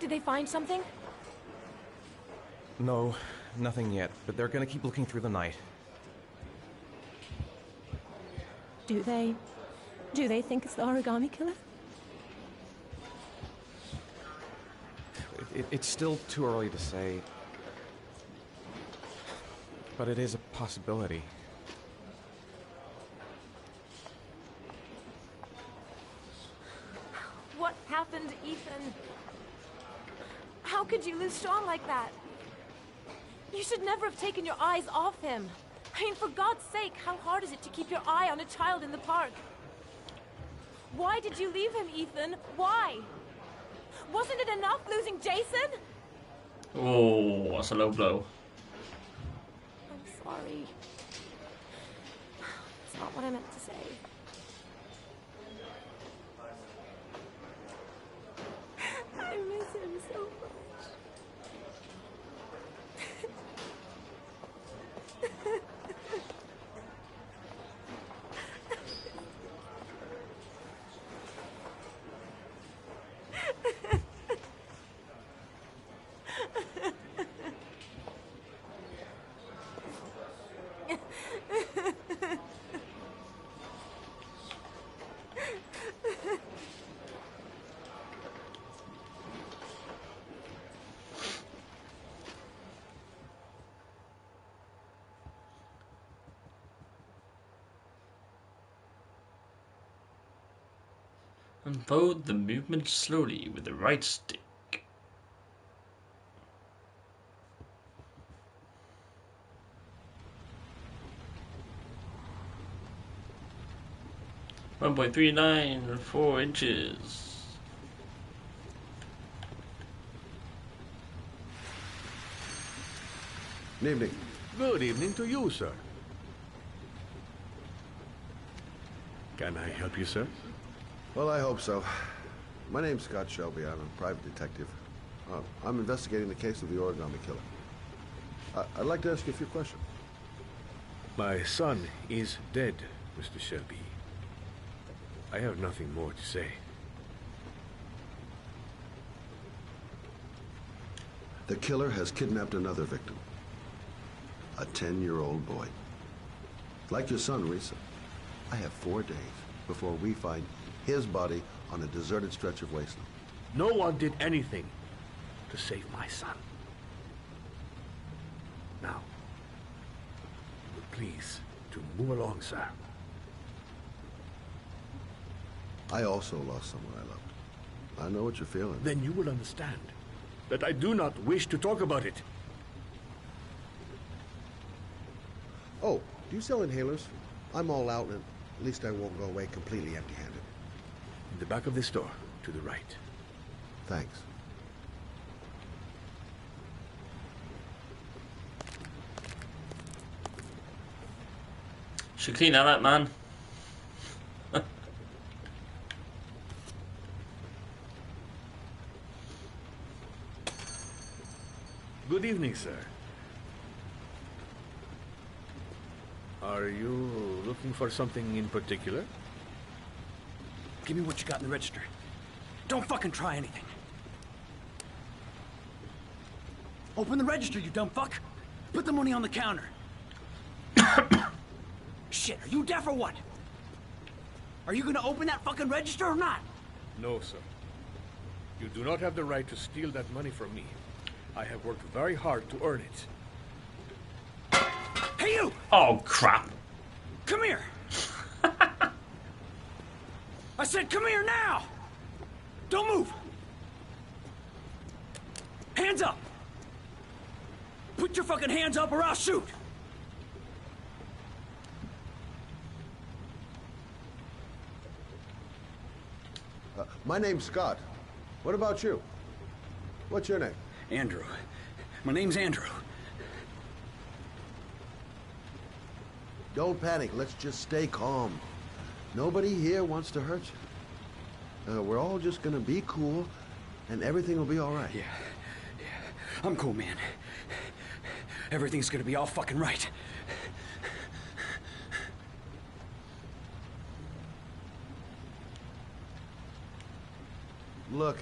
E: Did they find something?
J: No, nothing yet, but they're gonna keep looking through the night.
Q: Do they think it's the origami killer?
J: It's still too early to say, but it is a possibility.
Q: What happened, Ethan? How could you lose Sean like that? You should never have taken your eyes off him. I mean, for God's sake, how hard is it to keep your eye on a child in the park? Why did you leave him, Ethan? Why? Wasn't it enough losing Jason?
A: Oh, that's a low blow.
Q: I'm sorry. It's not what I meant to say. I miss him so much.
A: Unfold the movement slowly with the right stick. .394 inches.
B: Good evening.
R: Good evening to you, sir. Can I help you, sir?
B: Well, I hope so. My name's Scott Shelby. I'm a private detective. I'm investigating the case of the origami killer. I'd like to ask you a few questions.
R: My son is dead, Mr. Shelby. I have nothing more to say.
B: The killer has kidnapped another victim. A 10-year-old boy. Like your son, Risa. I have 4 days before we find his body on a deserted stretch of wasteland.
R: No one did anything to save my son. Now, please, to move along, sir.
B: I also lost someone I loved. I know what you're feeling.
R: Then you will understand that I do not wish to talk about it.
B: Oh, do you sell inhalers? I'm all out, and at least I won't go away completely empty-handed.
R: In the back of the store, to the right.
B: Thanks.
A: Should clean that up, man.
R: Good evening, sir. Are you looking for something in particular?
I: Give me what you got in the register. Don't fucking try anything. Open the register, you dumb fuck. Put the money on the counter. Shit, are you deaf or what? Are you gonna open that fucking register or not?
R: No, sir. You do not have the right to steal that money from me. I have worked very hard to earn it.
I: Hey, you!
A: Oh, crap.
I: Come here! I said come here now! Don't move! Hands up! Put your fucking hands up or I'll shoot!
B: My name's Scott. What about you? What's your name?
I: Andrew. My name's Andrew.
B: Don't panic. Let's just stay calm. Nobody here wants to hurt you. We're all just gonna be cool, and everything will be all right.
I: Yeah. I'm cool, man. Everything's gonna be all fucking right.
B: Look,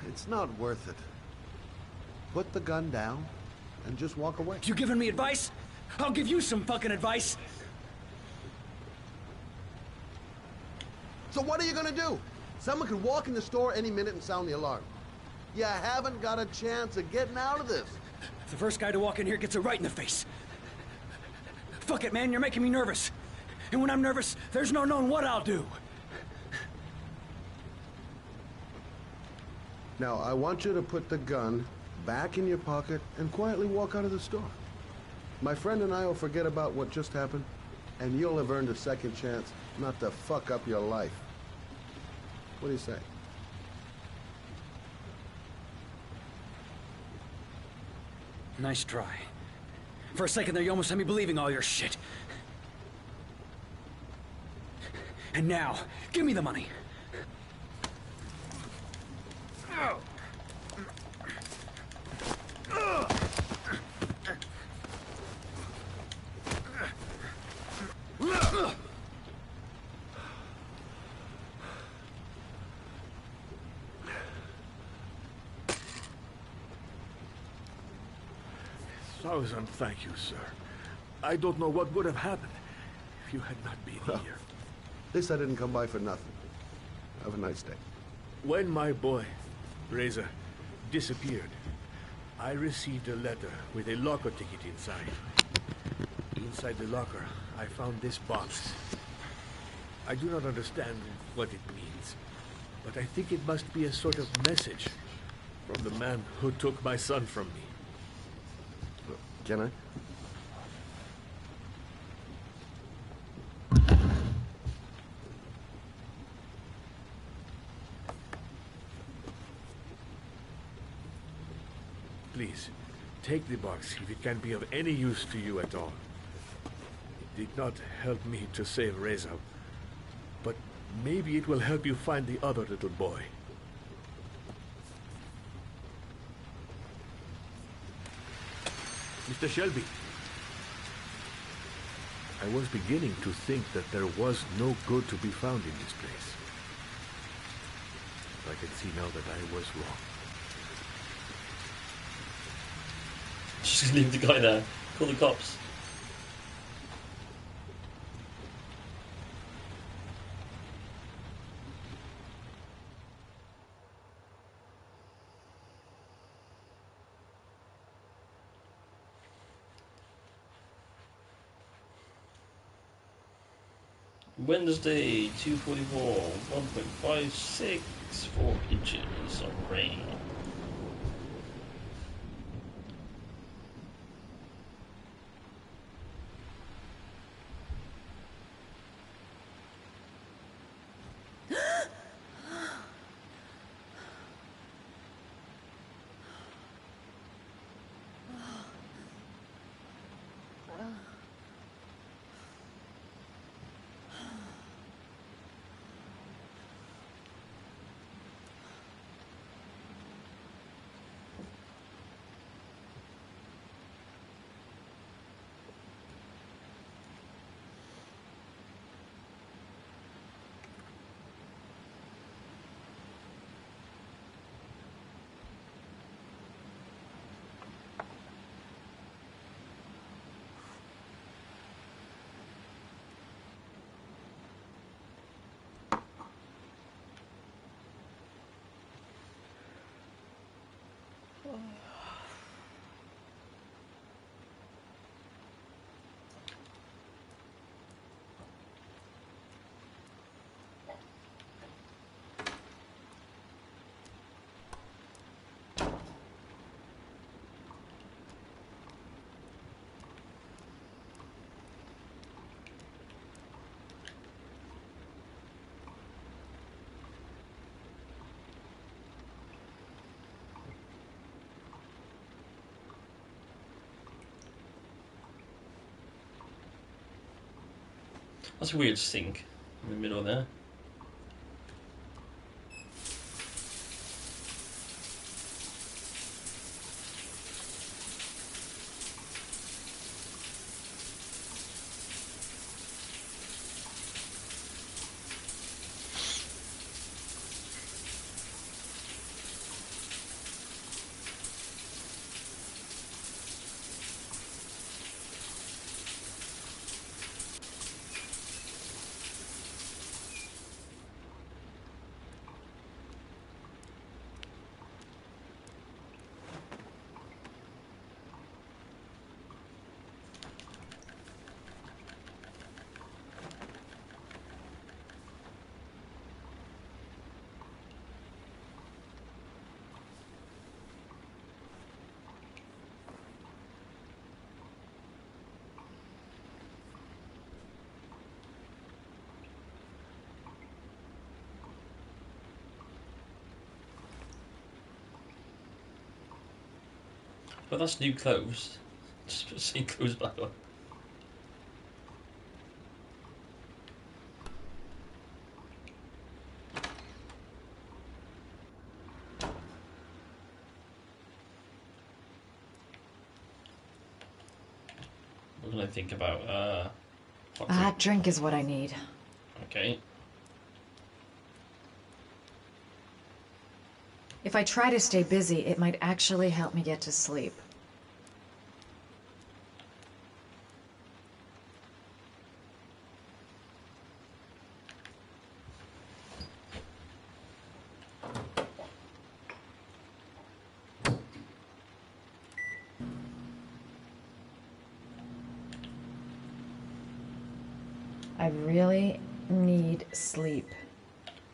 B: it's not worth it. Put the gun down and just walk away.
I: You giving me advice? I'll give you some fucking advice.
B: So what are you gonna do? Someone could walk in the store any minute and sound the alarm. You haven't got a chance of getting out of this.
I: The first guy to walk in here gets it right in the face. Fuck it, man, you're making me nervous. And when I'm nervous, there's no knowing what I'll do.
B: Now, I want you to put the gun back in your pocket and quietly walk out of the store. My friend and I will forget about what just happened, and you'll have earned a second chance not to fuck up your life. What do you say?
I: Nice try. For a second there, you almost had me believing all your shit. And now, give me the money.
R: Thousand thank you, sir. I don't know what would have happened if you had not been here.
B: At least I didn't come by for nothing. Have a nice day.
R: When my boy, Reza, disappeared, I received a letter with a locker ticket inside. Inside the locker, I found this box. I do not understand what it means, but I think it must be a sort of message from the man who took my son from me.
B: Can I?
R: Please, take the box if it can be of any use to you at all. It did not help me to save Reza, but maybe it will help you find the other little boy. Mr. Shelby, I was beginning to think that there was no good to be found in this place. I can see now that I was wrong.
A: Just leave the guy there. Call the cops. Wednesday, 2:44, 1.564 inches of rain. That's a weird sink in the middle there. But that's new clothes. Just put same clothes back on. What can I think about?
S: A hot drink is what I need.
A: Okay.
S: If I try to stay busy, it might actually help me get to sleep. I really need sleep.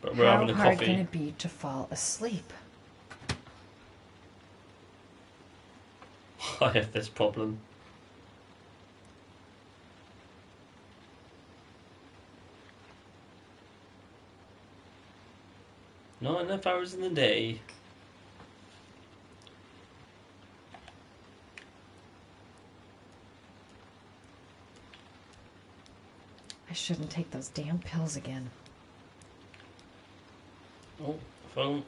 A: But we're
S: How
A: having a
S: hard
A: coffee.
S: can it be to fall asleep?
A: I have this problem. Not enough hours in the day.
S: I shouldn't take those damn pills again.
A: Oh, phone.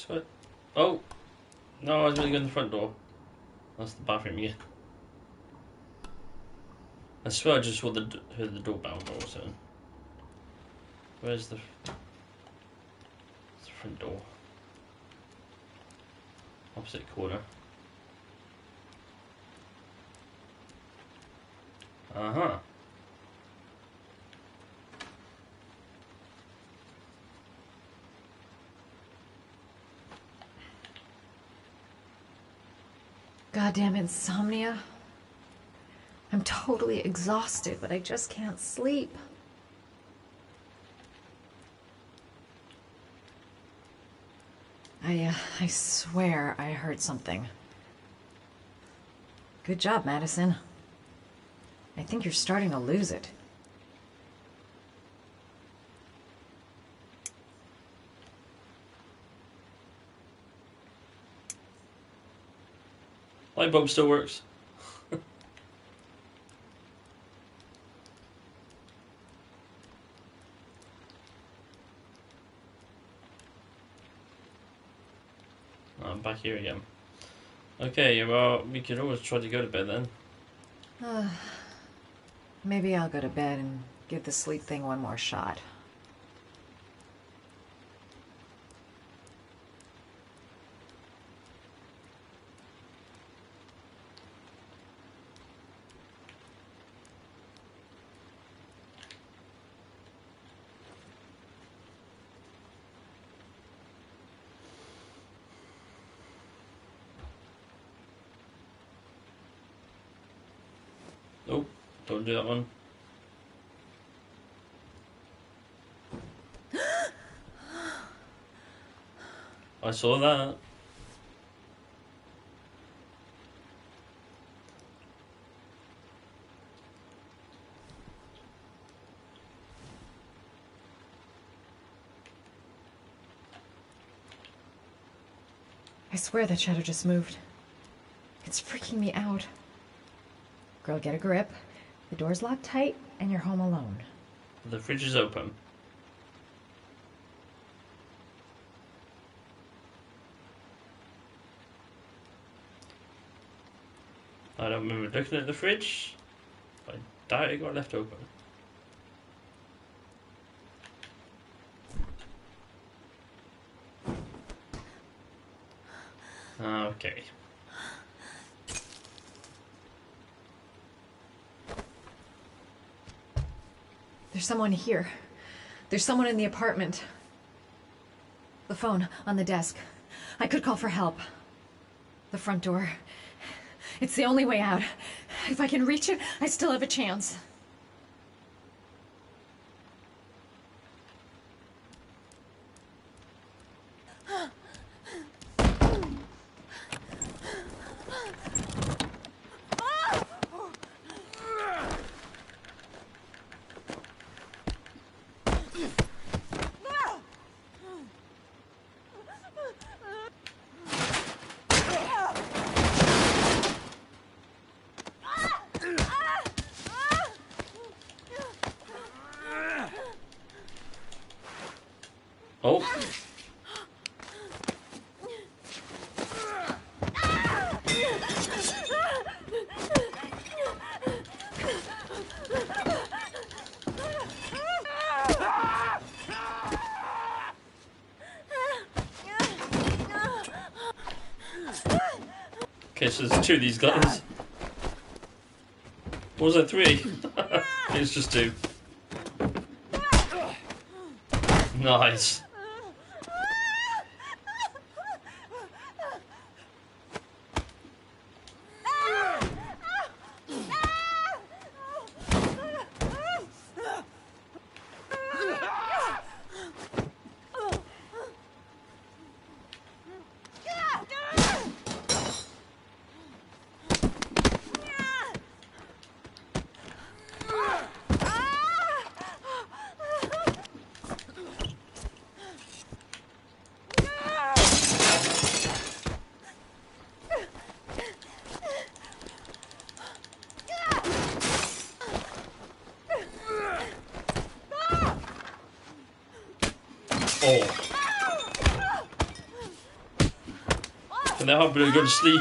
A: swear. Oh! No, I was going to go in the front door. That's the bathroom, yeah. I swear I just saw heard the doorbell go or something. Where's the front door? Opposite corner. Uh-huh.
S: Goddamn insomnia. I'm totally exhausted, but I just can't sleep. I swear I heard something. Good job, Madison. I think you're starting to lose it.
A: Light bulb still works. I'm back here again. Okay, well, we could always try to go to bed then.
S: Maybe I'll go to bed and give the sleep thing one more shot.
A: Oh, don't do that one. I saw that.
S: I swear that shadow just moved. It's freaking me out. Girl, get a grip. The door's locked tight, and you're home alone.
A: The fridge is open. I don't remember looking at the fridge. I doubt it got left open. Okay.
S: There's someone here. There's someone in the apartment. The phone on the desk. I could call for help. The front door. It's the only way out. If I can reach it, I still have a chance.
A: Oh. Okay, so there's two of these guys. Or was there three? It's just two. Nice. Can I help you go to sleep?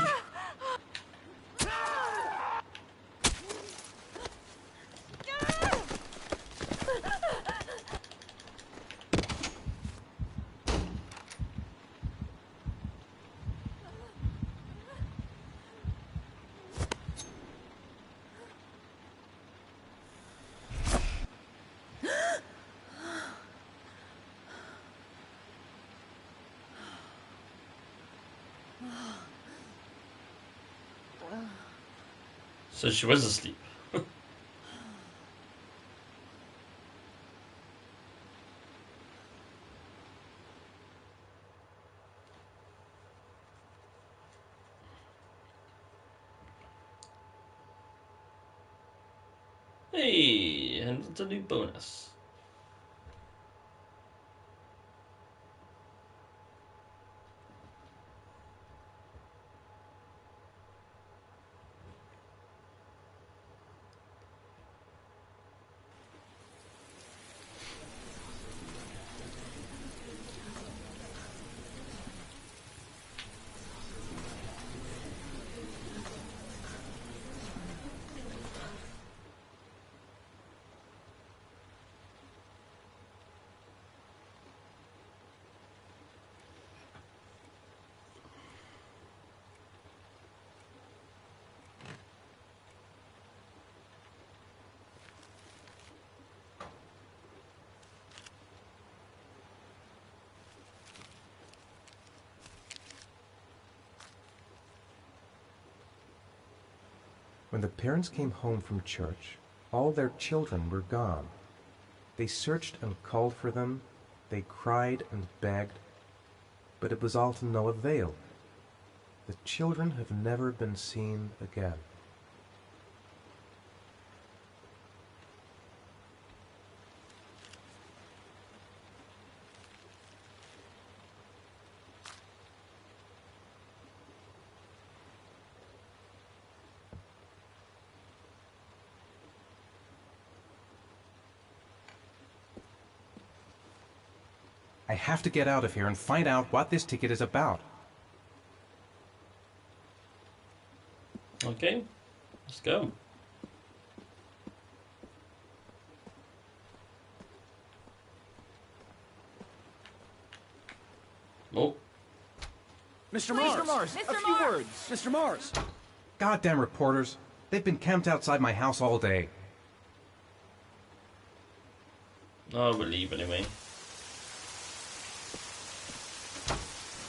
A: So she was asleep. Hey, and it's a new bonus.
J: When the parents came home from church, all their children were gone. They searched and called for them, they cried and begged, but it was all to no avail. The children have never been seen again. I have to get out of here and find out what this ticket is about.
A: Okay, let's go. Oh.
G: Mr. Mars, a few words. Mr. Mars.
J: Goddamn reporters. They've been camped outside my house all day.
A: Oh, we'll leave anyway.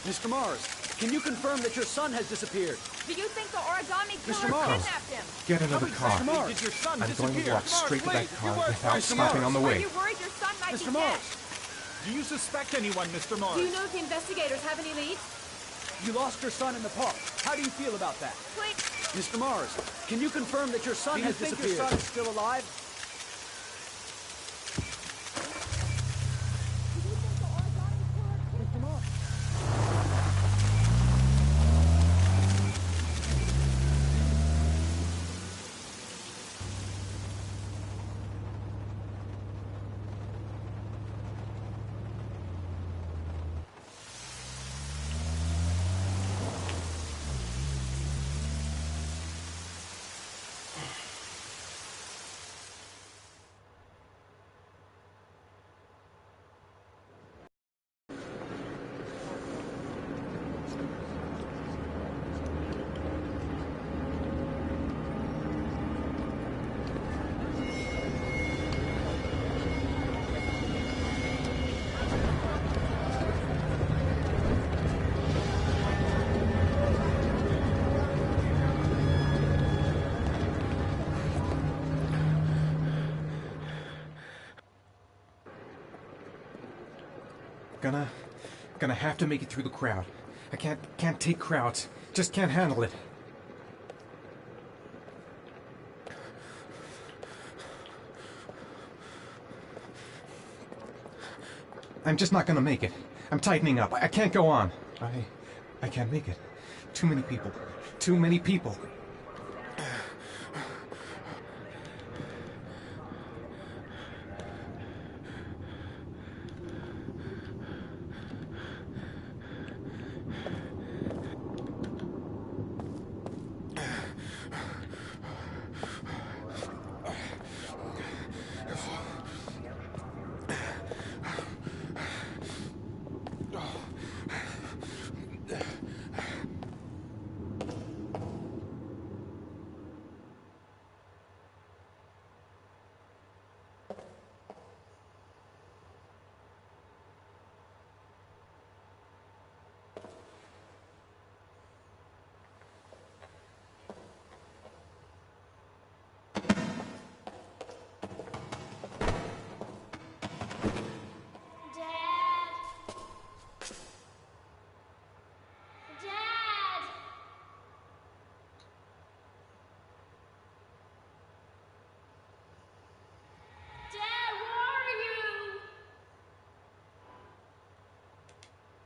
G: Mr. Mars, can you confirm that your son has disappeared?
E: Do you think the origami
G: Mr.
E: killer
G: Mars.
E: kidnapped him?
J: Get another car.
G: Mr. Mars, did your son
J: I'm going to
G: disappear?
J: walk straight to that car without
G: Mr.
J: stopping
G: Mars.
J: on the
E: Are
J: way.
E: you worried your son might
G: Mr.
E: be dead?
G: Mars.
O: Do you suspect anyone, Mr. Mars?
Q: Do you know if the investigators have any leads?
G: You lost your son in the park. How do you feel about that?
Q: Please.
G: Mr. Mars, can you confirm that your son has disappeared? Do you think your son is still alive?
J: Gonna have to make it through the crowd. I can't take crowds. Just can't handle it. I'm just not gonna make it. I'm tightening up. I can't go on. I can't make it. Too many people. Too many people.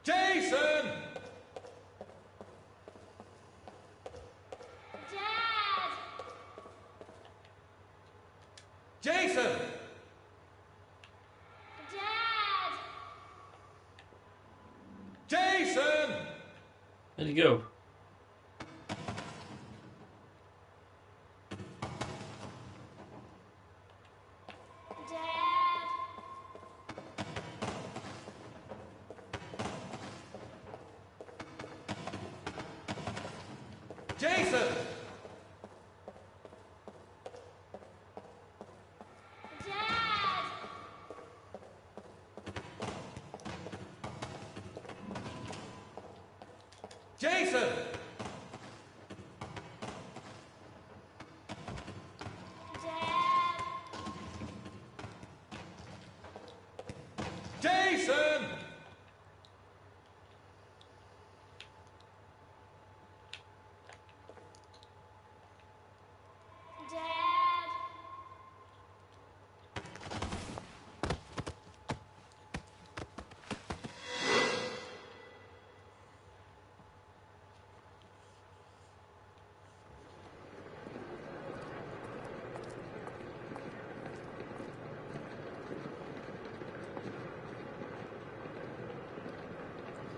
I: Jason!
L: Dad!
I: Jason!
L: Dad!
I: Jason!
A: Where'd he go?
I: Jason!
L: Dad!
I: Jason! Jason!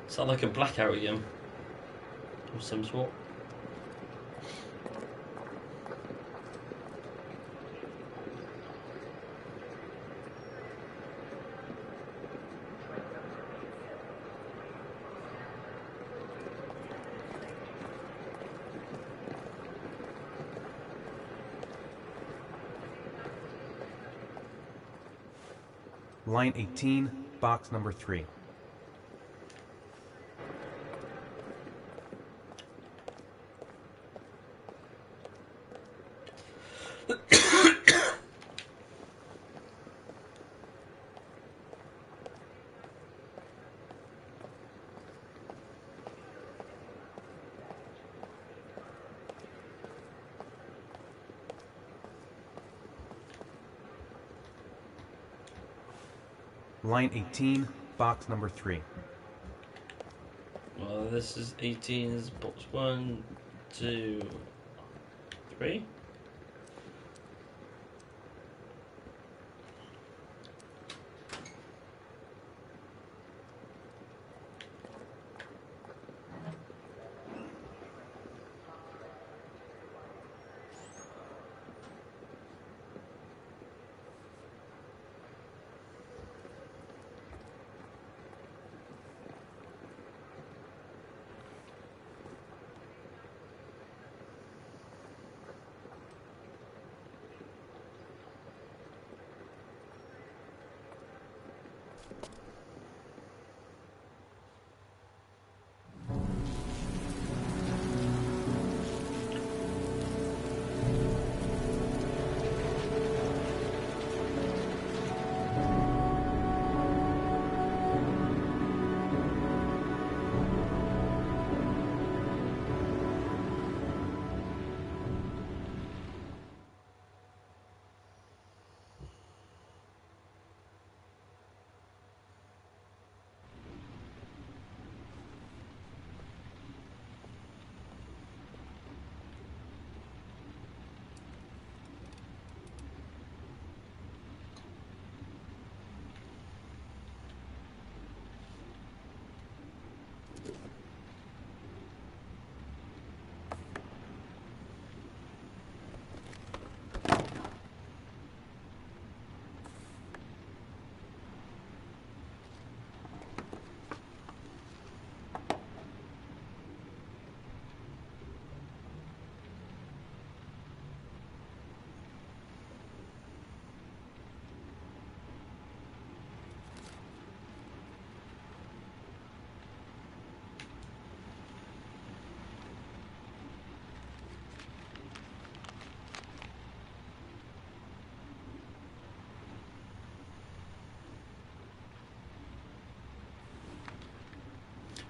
A: Sound like a blackout again of some sort.
J: Line 18, box number 3. Line 18, box number 3.
A: Well, this is 18's box 1, 2, 3.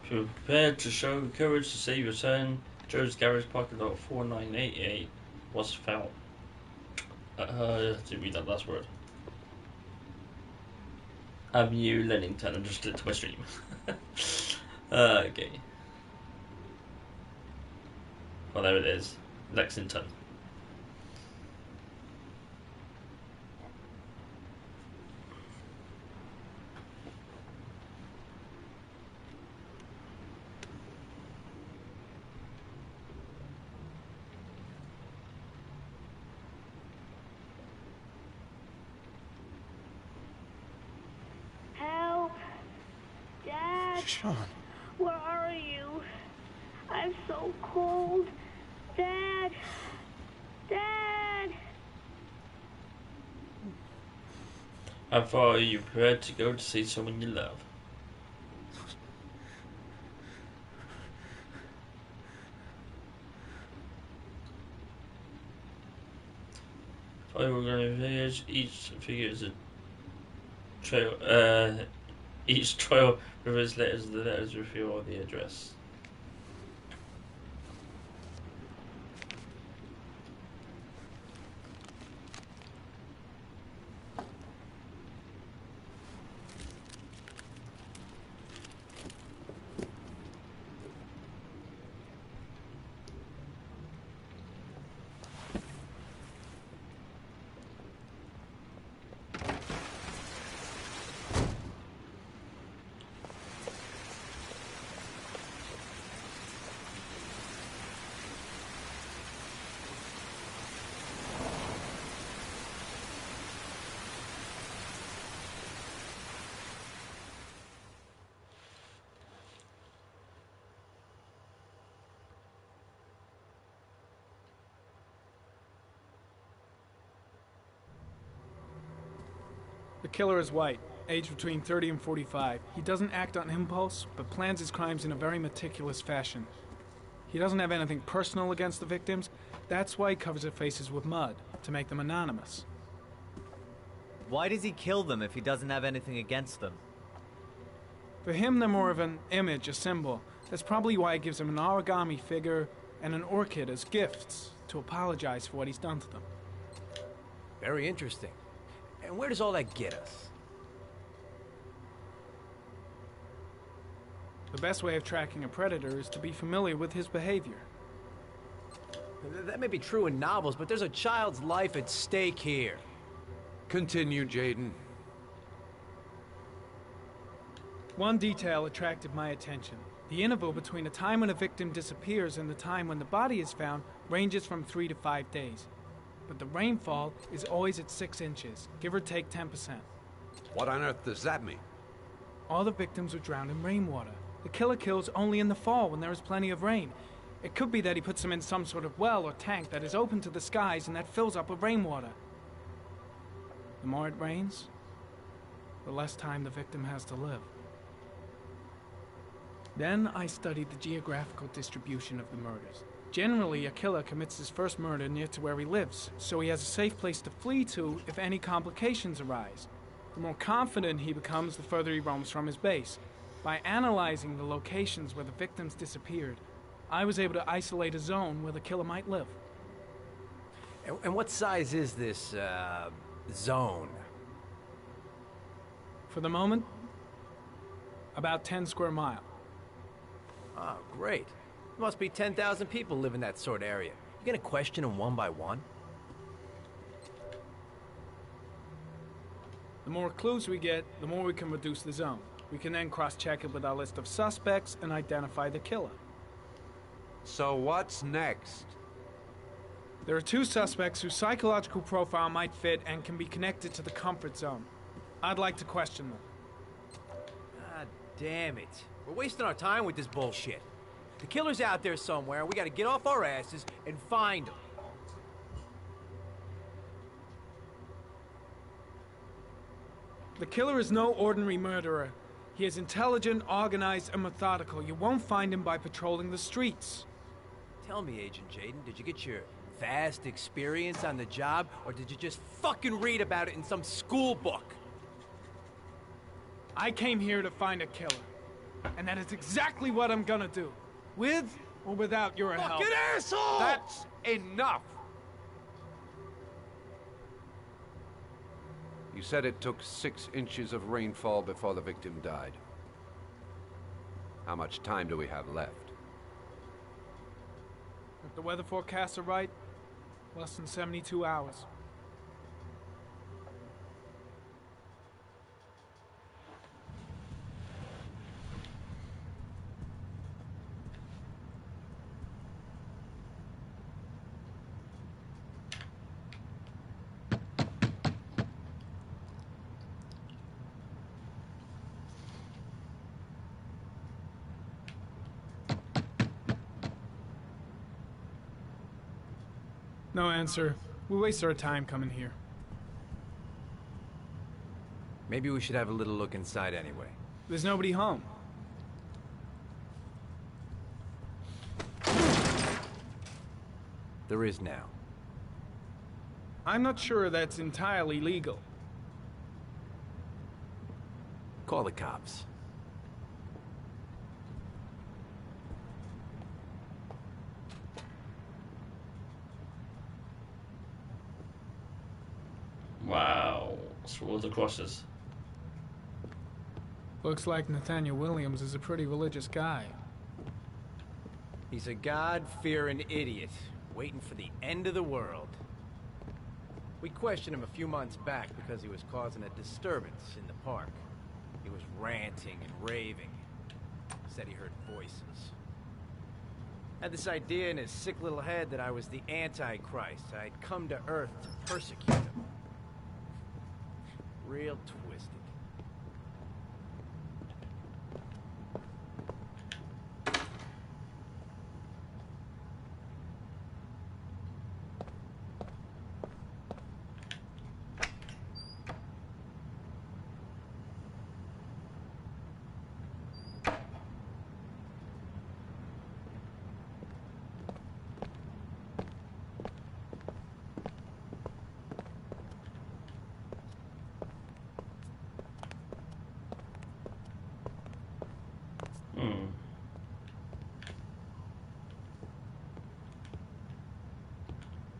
A: If you're prepared to show courage to save your son, Joe's Garage Parking Lot 4988 was found. To read that last word. Avenue, Lennington, and just did it to my stream. Okay. Well, there it is. Lexington.
T: Help! Dad!
H: Sean.
T: Where are you? I'm so cold. Dad! Dad!
A: How far are you prepared to go to see someone you love? Each figure is a trail. Each trail reverse letters. The letters reveal the address.
H: The killer is white, aged between 30 and 45. He doesn't act on impulse, but plans his crimes in a very meticulous fashion. He doesn't have anything personal against the victims. That's why he covers their faces with mud, to make them anonymous.
P: Why does he kill them if he doesn't have anything against them?
H: For him, they're more of an image, a symbol. That's probably why he gives them an origami figure and an orchid as gifts, to apologize for what he's done to them.
I: Very interesting. And where does all that get us?
H: The best way of tracking a predator is to be familiar with his behavior.
I: That may be true in novels, but there's a child's life at stake here.
N: Continue, Jaden.
H: One detail attracted my attention. The interval between the time when a victim disappears and the time when the body is found ranges from 3 to 5 days. But the rainfall is always at 6 inches, give or take 10%.
N: What on earth does that mean?
H: All the victims were drowned in rainwater. The killer kills only in the fall when there is plenty of rain. It could be that he puts them in some sort of well or tank that is open to the skies and that fills up with rainwater. The more it rains, the less time the victim has to live. Then I studied the geographical distribution of the murders. Generally, a killer commits his first murder near to where he lives, so he has a safe place to flee to if any complications arise. The more confident he becomes, the further he roams from his base. By analyzing the locations where the victims disappeared, I was able to isolate a zone where the killer might live.
I: And what size is this, zone?
H: For the moment, about 10 square miles.
I: Oh, great. There must be 10,000 people live in that sort of area. You gonna question them one by one?
H: The more clues we get, the more we can reduce the zone. We can then cross-check it with our list of suspects and identify the killer.
N: So what's next?
H: There are 2 suspects whose psychological profile might fit and can be connected to the comfort zone. I'd like to question them.
I: God damn it. We're wasting our time with this bullshit. The killer's out there somewhere, and we gotta get off our asses and find him.
H: The killer is no ordinary murderer. He is intelligent, organized, and methodical. You won't find him by patrolling the streets.
I: Tell me, Agent Jaden, did you get your vast experience on the job, or did you just fucking read about it in some school book?
H: I came here to find a killer. And that is exactly what I'm gonna do. With or without your help.
N: Fucking asshole! That's enough! You said it took 6 inches of rainfall before the victim died. How much time do we have left?
H: If the weather forecasts are right, less than 72 hours. No answer. We waste our time coming here.
I: Maybe we should have a little look inside anyway.
H: There's nobody home.
I: There is now.
H: I'm not sure that's entirely legal.
I: Call the cops.
A: Wow. Through all the crosses.
H: Looks like Nathaniel Williams is a pretty religious guy.
I: He's a God-fearing idiot, waiting for the end of the world. We questioned him a few months back because he was causing a disturbance in the park. He was ranting and raving. Said he heard voices. Had this idea in his sick little head that I was the Antichrist. I'd come to Earth to persecute him. Real twisted.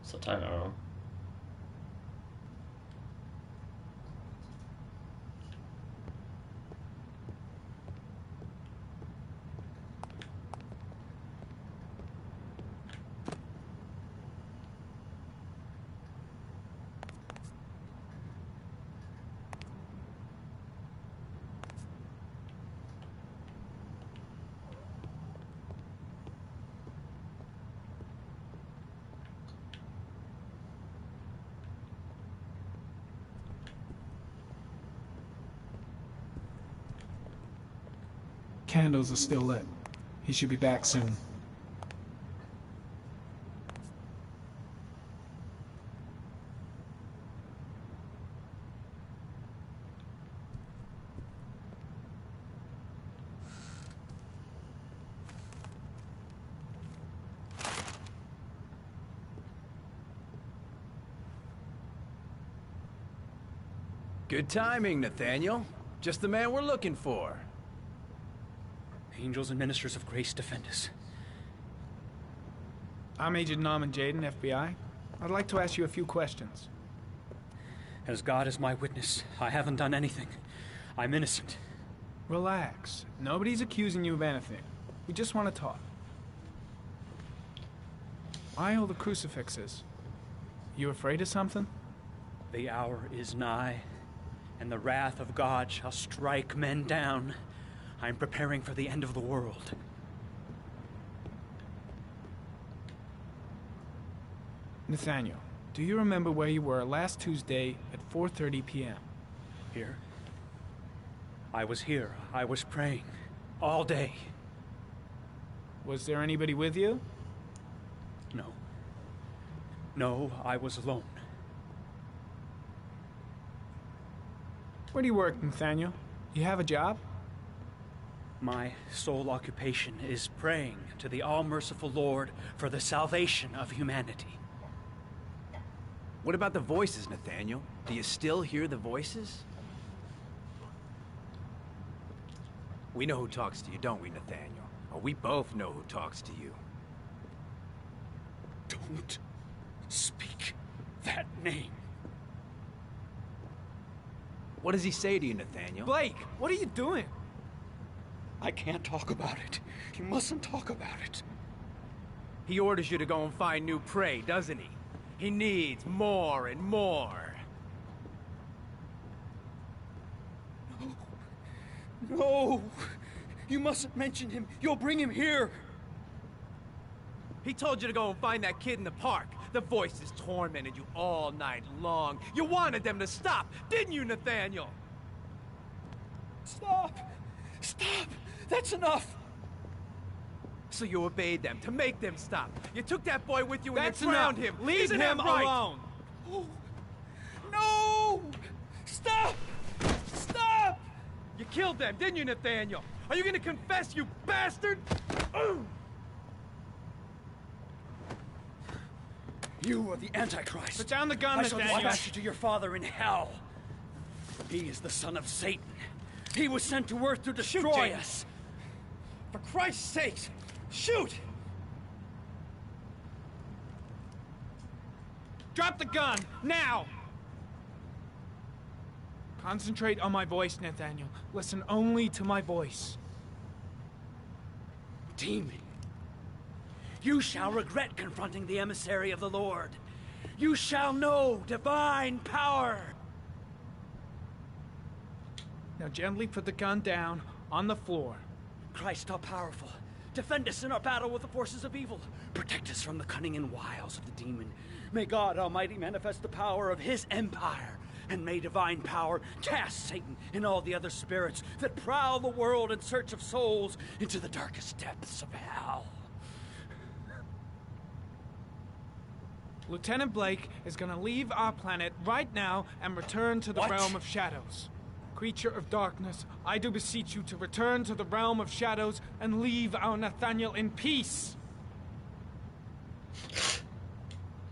A: It's a time arrow.
H: Candles are still lit. He should be back soon.
I: Good timing, Nathaniel. Just the man we're looking for.
U: Angels and ministers of grace defend us.
H: I'm Agent Norman Jayden, FBI. I'd like to ask you a few questions.
U: As God is my witness, I haven't done anything. I'm innocent.
H: Relax. Nobody's accusing you of anything. We just want to talk. Why all the crucifixes? You afraid of something?
U: The hour is nigh, and the wrath of God shall strike men down. I'm preparing for the end of the world.
H: Nathaniel, do you remember where you were last Tuesday at 4:30 p.m.?
U: Here? I was here. I was praying. All day.
H: Was there anybody with you?
U: No. No, I was alone.
H: Where do you work, Nathaniel? You have a job?
U: My sole occupation is praying to the all-merciful Lord for the salvation of humanity.
I: What about the voices, Nathaniel? Do you still hear the voices? We know who talks to you, don't we, Nathaniel? Oh, we both know who talks to you.
U: Don't speak that name.
I: What does he say to you, Nathaniel?
H: Blake, what are you doing?
U: I can't talk about it. You mustn't talk about it.
I: He orders you to go and find new prey, doesn't he? He needs more and more.
U: No! You mustn't mention him. You'll bring him here.
I: He told you to go and find that kid in the park. The voices tormented you all night long. You wanted them to stop, didn't you, Nathaniel?
U: Stop! Stop! That's enough!
I: So you obeyed them to make them stop. You took that boy with you and
U: That's
I: you drowned
U: enough.
I: him.
U: Leave
I: Isn't
U: him
I: that right?
U: alone. Oh. No! Stop! Stop!
I: You killed them, didn't you, Nathaniel? Are you gonna confess, you bastard?
U: You are the Antichrist.
H: Put down the gun,
U: I shall
H: Nathaniel.
U: dispatch you to your father in hell. He is the son of Satan. He was sent to Earth to destroy us. For Christ's sake, shoot!
H: Drop the gun, now! Concentrate on my voice, Nathaniel. Listen only to my voice.
U: Demon, you shall regret confronting the emissary of the Lord. You shall know divine power.
H: Now gently put the gun down on the floor.
U: Christ all powerful, defend us in our battle with the forces of evil. Protect us from the cunning and wiles of the demon. May God Almighty manifest the power of his empire. And may divine power cast Satan and all the other spirits that prowl the world in search of souls into the darkest depths of hell.
H: Lieutenant Blake is gonna leave our planet right now and return to the realm of shadows. Creature of darkness, I do beseech you to return to the realm of shadows and leave our Nathaniel in peace.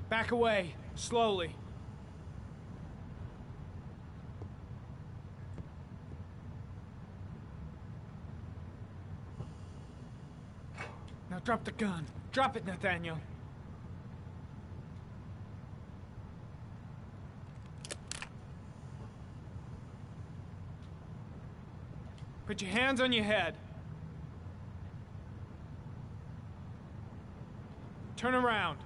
H: Back away, slowly. Now drop the gun. Drop it, Nathaniel. Put your hands on your head. Turn around.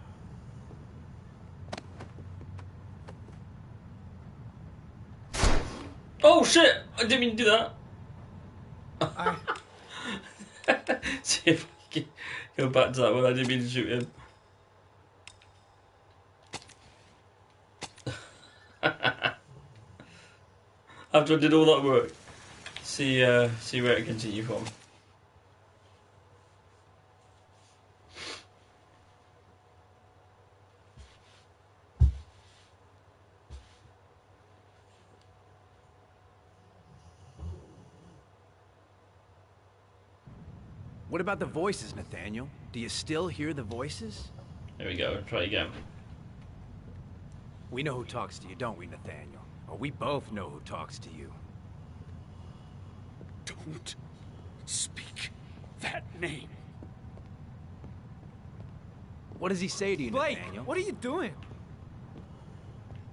A: Oh shit! I didn't mean to do that. See if I can go back to that one. I didn't mean to shoot him. After I did all that work, see where it continue from.
I: What about the voices, Nathaniel? Do you still hear the voices?
A: There we go. Try again.
I: We know who talks to you, don't we, Nathaniel? Or we both know who talks to you.
U: Don't speak that name.
I: What does he say to you,
H: Blake,
I: Nathaniel?
H: what are you doing?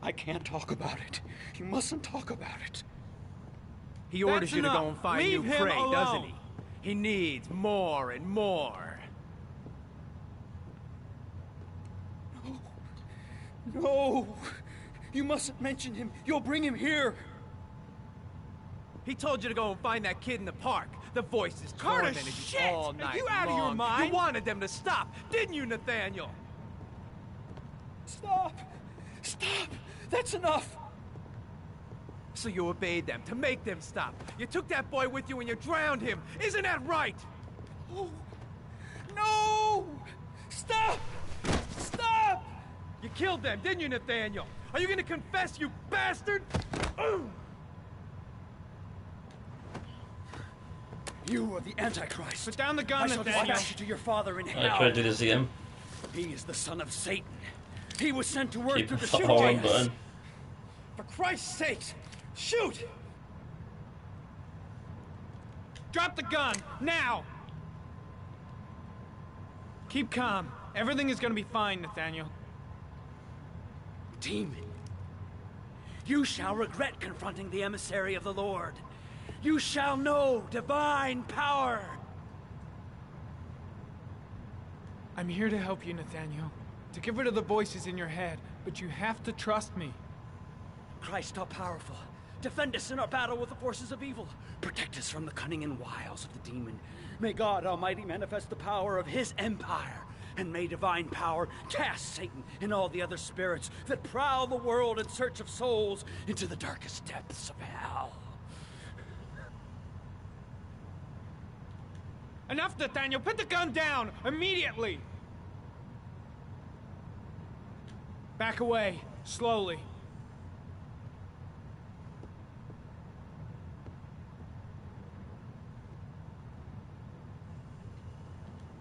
U: I can't talk about it. You mustn't talk about it.
I: He orders
H: That's
I: you to
H: enough.
I: go and find
H: Leave
I: new
H: him
I: prey, doesn't
H: alone.
I: he? He needs more and more.
U: No! You mustn't mention him. You'll bring him here.
I: He told you to go and find that kid in the park. The voices
U: Carter,
I: tormented you
U: shit!
I: all
U: Are
I: night
U: you out of your
I: long.
U: mind?
I: You wanted them to stop, didn't you, Nathaniel?
U: Stop! Stop! That's enough!
I: So you obeyed them to make them stop. You took that boy with you and you drowned him. Isn't that right?
U: Oh, no! Stop! Stop!
I: You killed them, didn't you, Nathaniel? Are you gonna confess, you bastard?
U: You are the Antichrist.
H: Put down the
U: I
H: gun,
U: shall
H: Nathaniel.
U: dispatch you to your father in hell.
A: I try to do this again.
U: He is the son of Satan. He was sent to Earth
A: Keep
U: to
A: the
U: destroy
A: R1
U: us.
A: button.
U: For Christ's sake, shoot!
H: Drop the gun, now! Keep calm. Everything is gonna be fine, Nathaniel.
U: Demon, you shall regret confronting the emissary of the Lord. You shall know divine power.
H: I'm here to help you, Nathaniel. To get rid of the voices in your head, but you have to trust me.
U: Christ all powerful, defend us in our battle with the forces of evil. Protect us from the cunning and wiles of the demon. May God Almighty manifest the power of his empire. And may divine power cast Satan and all the other spirits that prowl the world in search of souls into the darkest depths of hell.
H: Enough, Nathaniel! Put the gun down! Immediately! Back away, slowly.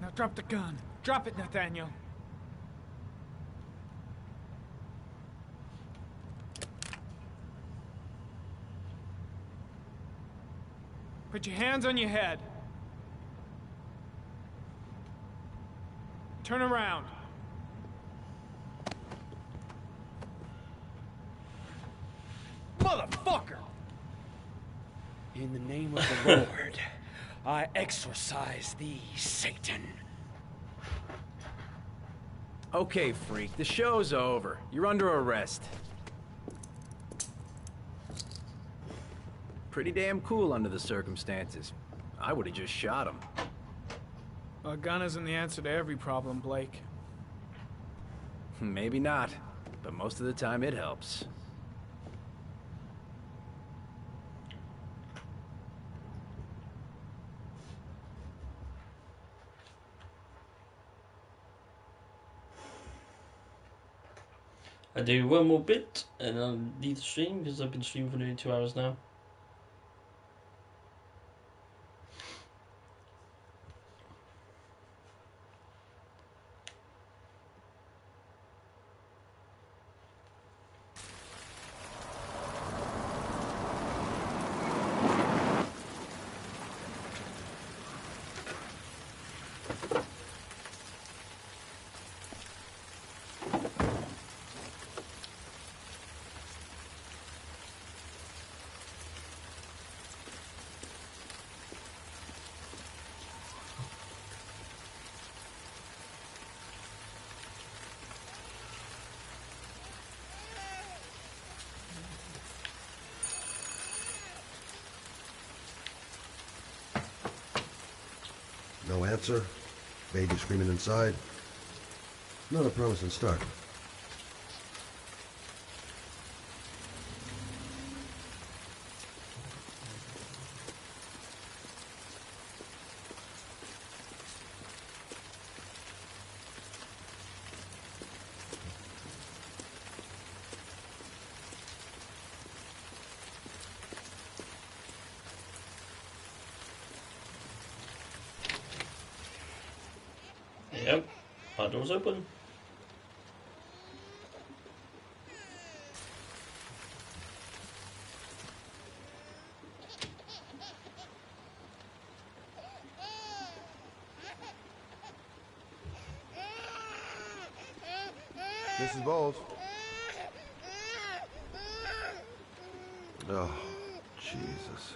H: Now drop the gun. Drop it, Nathaniel. Put your hands on your head. Turn around.
U: Motherfucker! In the name of the Lord, I exorcise thee, Satan.
I: Okay, freak, the show's over. You're under arrest. Pretty damn cool under the circumstances. I would have just shot him.
H: A gun isn't the answer to every problem, Blake.
I: Maybe not, but most of the time it helps.
A: I do one more bit and I'll leave the stream because I've been streaming for nearly 2 hours now.
B: No answer. Baby screaming inside. Not a promising start.
A: Yep, our door's open.
B: Mrs. Bowles. Oh, Jesus.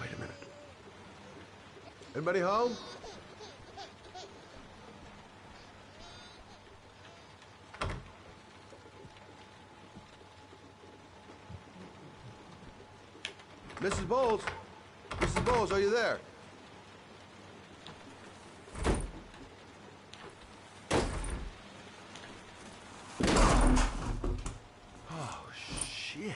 B: Wait a minute. Anybody home? Mrs. Bowles? Mrs. Bowles, are you there? Oh, shit.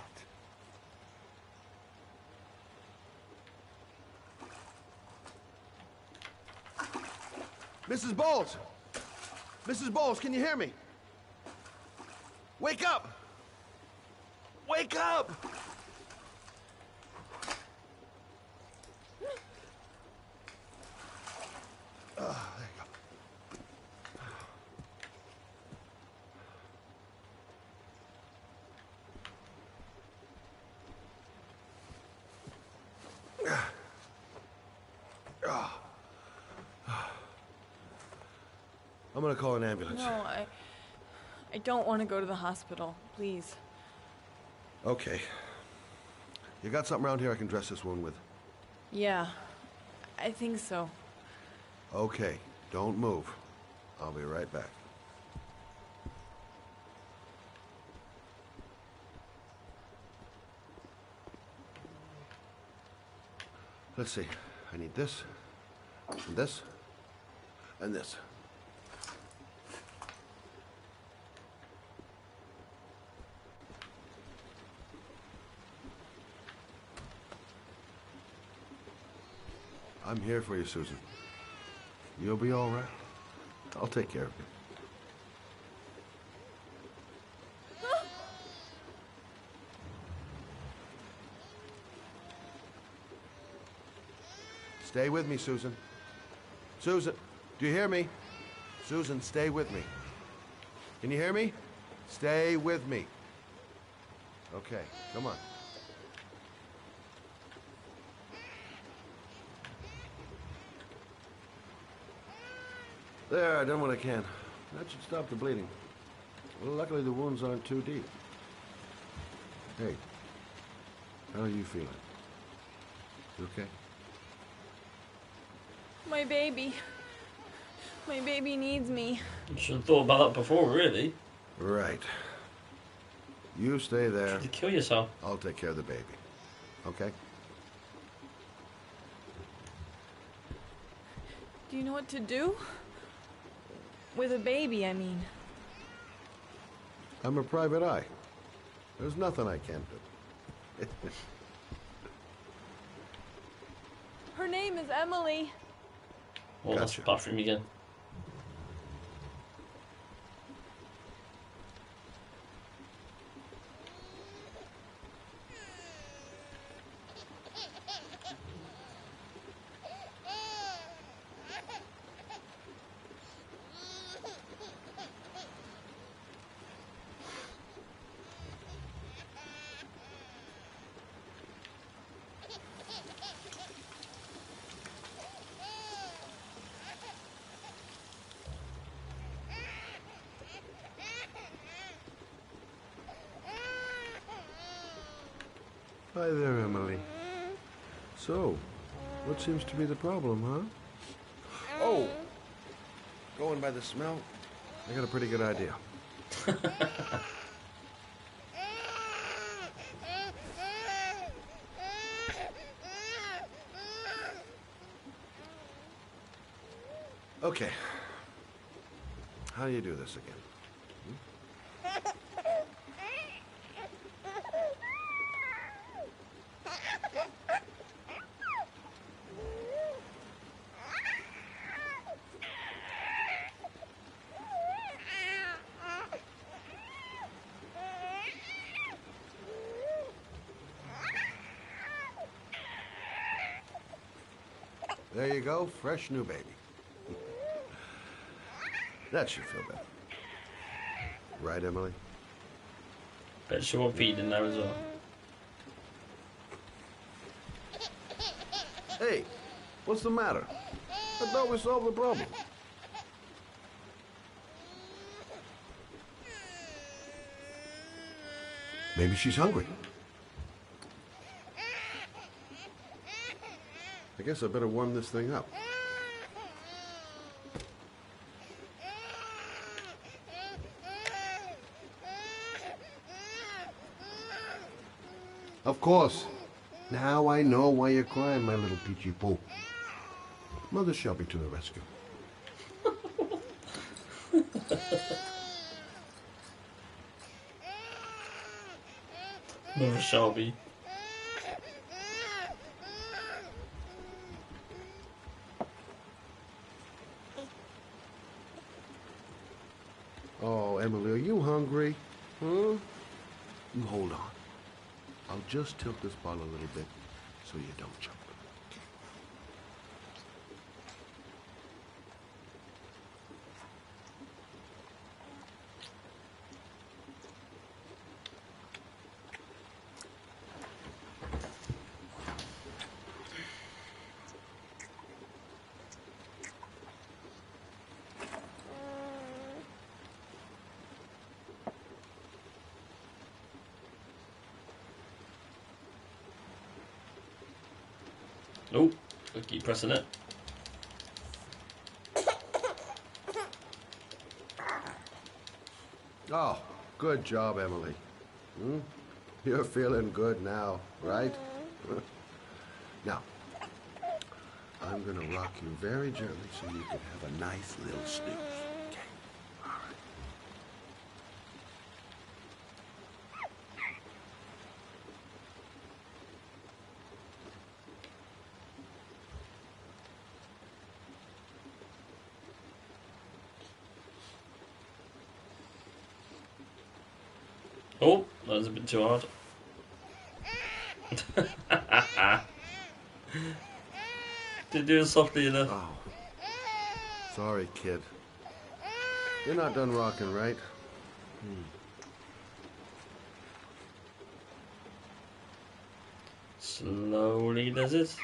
B: Mrs. Bowles! Mrs. Bowles, can you hear me? Wake up! Wake up! There you go. I'm gonna call an ambulance.
D: No,
Q: I don't want to go to the hospital. Please.
B: Okay. You got something around here I can dress this wound with?
Q: Yeah, I think so.
B: Okay, don't move. I'll be right back. Let's see. I need this, and this, and this. I'm here for you, Susan. You'll be all right. I'll take care of you. Stay with me, Susan. Susan, do you hear me? Susan, stay with me. Can you hear me? Stay with me. Okay, come on. There, I done what I can. That should stop the bleeding. Well, luckily the wounds aren't too deep. Hey, how are you feeling? You okay?
Q: My baby. My baby needs me.
A: You should have thought about that before, really.
B: Right. You stay there.
A: You kill yourself.
B: I'll take care of the baby. Okay?
Q: Do you know what to do? With a baby, I mean.
B: I'm a private eye. There's nothing I can't do.
Q: Her name is Emily.
A: Oh, that's the bathroom again.
B: Hi there, Emily. So, what seems to be the problem, huh? Oh, going by the smell, I got a pretty good idea. Okay. How do you do this again? There you go, fresh new baby. That should feel better. Right, Emily?
A: Bet she won't feed in there as well.
B: Hey, what's the matter? I thought we solved the problem. Maybe she's hungry. I guess I better warm this thing up. Of course. Now I know why you're crying, my little peachy poo. Mother Shelby to the rescue.
A: Mother Shelby.
B: Oh, Emily, are you hungry? Huh? You hold on. I'll just tilt this ball a little bit so you don't choke.
A: Oh, I keep pressing it.
B: Oh, good job, Emily. Hmm? You're feeling good now, right? Now, I'm gonna rock you very gently so you can have a nice little snooze. Okay? All right.
A: Oh, that was a bit too hard. Didn't do it softly enough.
B: Oh. Sorry, kid. You're not done rocking, right?
A: Slowly does it.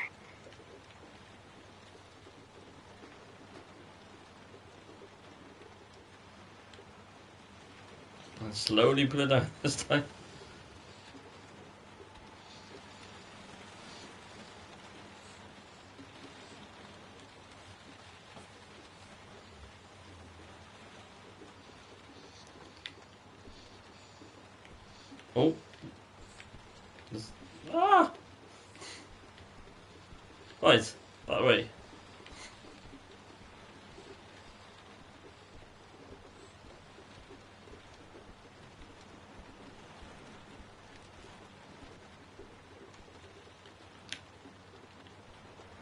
A: And slowly put it down this time. Oh. Ah! Right, that way.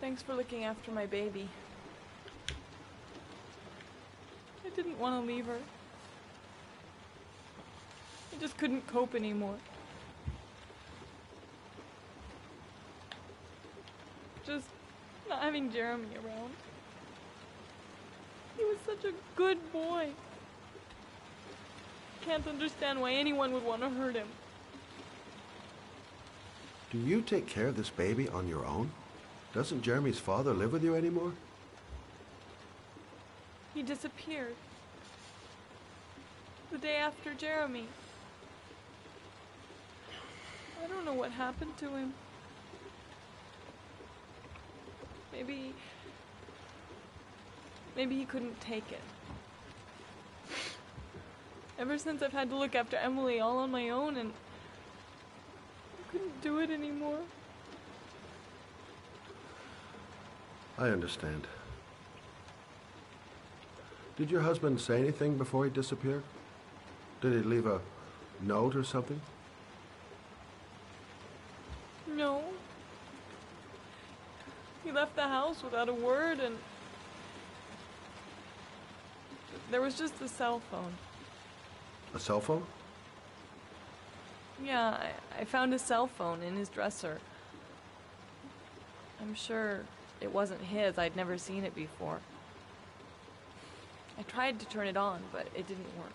C: Thanks for looking after my baby. I didn't want to leave her. I just couldn't cope anymore. Just not having Jeremy around. He was such a good boy. Can't understand why anyone would want to hurt him.
B: Do you take care of this baby on your own? Doesn't Jeremy's father live with you anymore?
C: He disappeared. The day after Jeremy. I don't know what happened to him. Maybe he couldn't take it. Ever since I've had to look after Emily all on my own, and I couldn't do it anymore.
B: I understand. Did your husband say anything before he disappeared? Did he leave a note or something?
C: No. He left the house without a word, and there was just a cell phone.
B: A cell phone?
C: Yeah, I found a cell phone in his dresser. I'm sure it wasn't his. I'd never seen it before. I tried to turn it on, but it didn't work.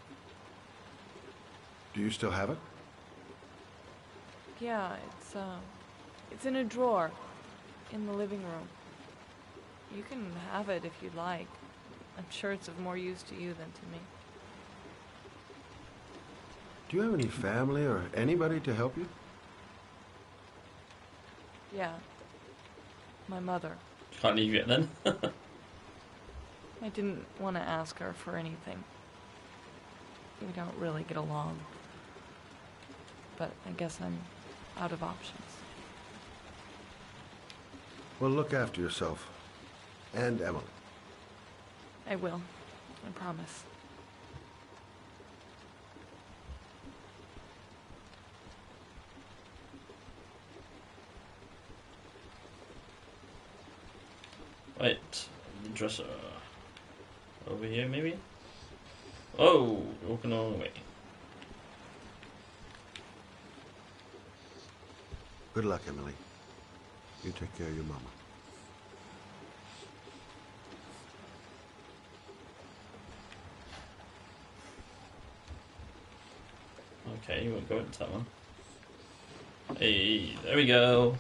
B: Do you still have it?
C: Yeah, it's in a drawer in the living room. You can have it if you'd like. I'm sure it's of more use to you than to me.
B: Do you have any family or anybody to help you?
C: Yeah. My mother.
A: Can't leave yet then.
C: I didn't want to ask her for anything. We don't really get along. But I guess I'm out of options.
B: Well, look after yourself. And Emily.
C: I will. I promise.
A: Right, the dresser. Over here, maybe? Oh, walking all the way.
B: Good luck, Emily. You take care of your mama.
A: Okay, you won't go into that one. Hey, there we go.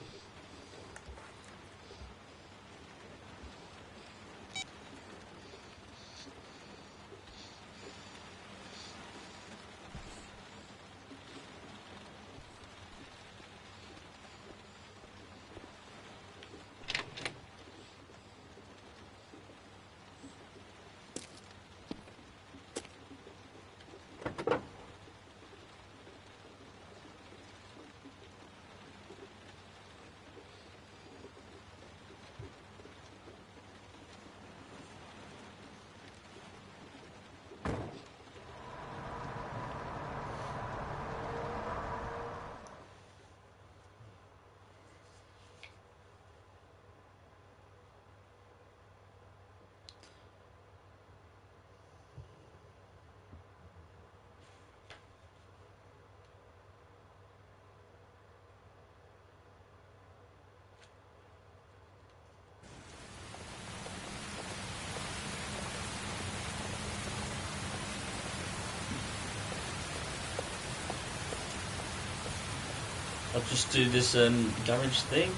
A: I'll just do this garage thing,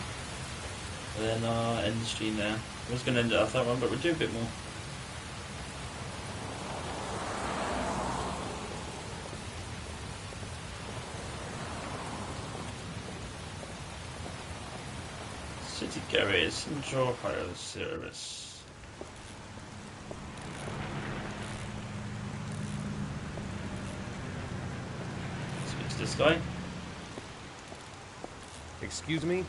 A: and then end the stream there. I was going to end it off that one, but we'll do a bit more. City garage, enjoy pilot service. Speak to this guy.
J: Excuse me?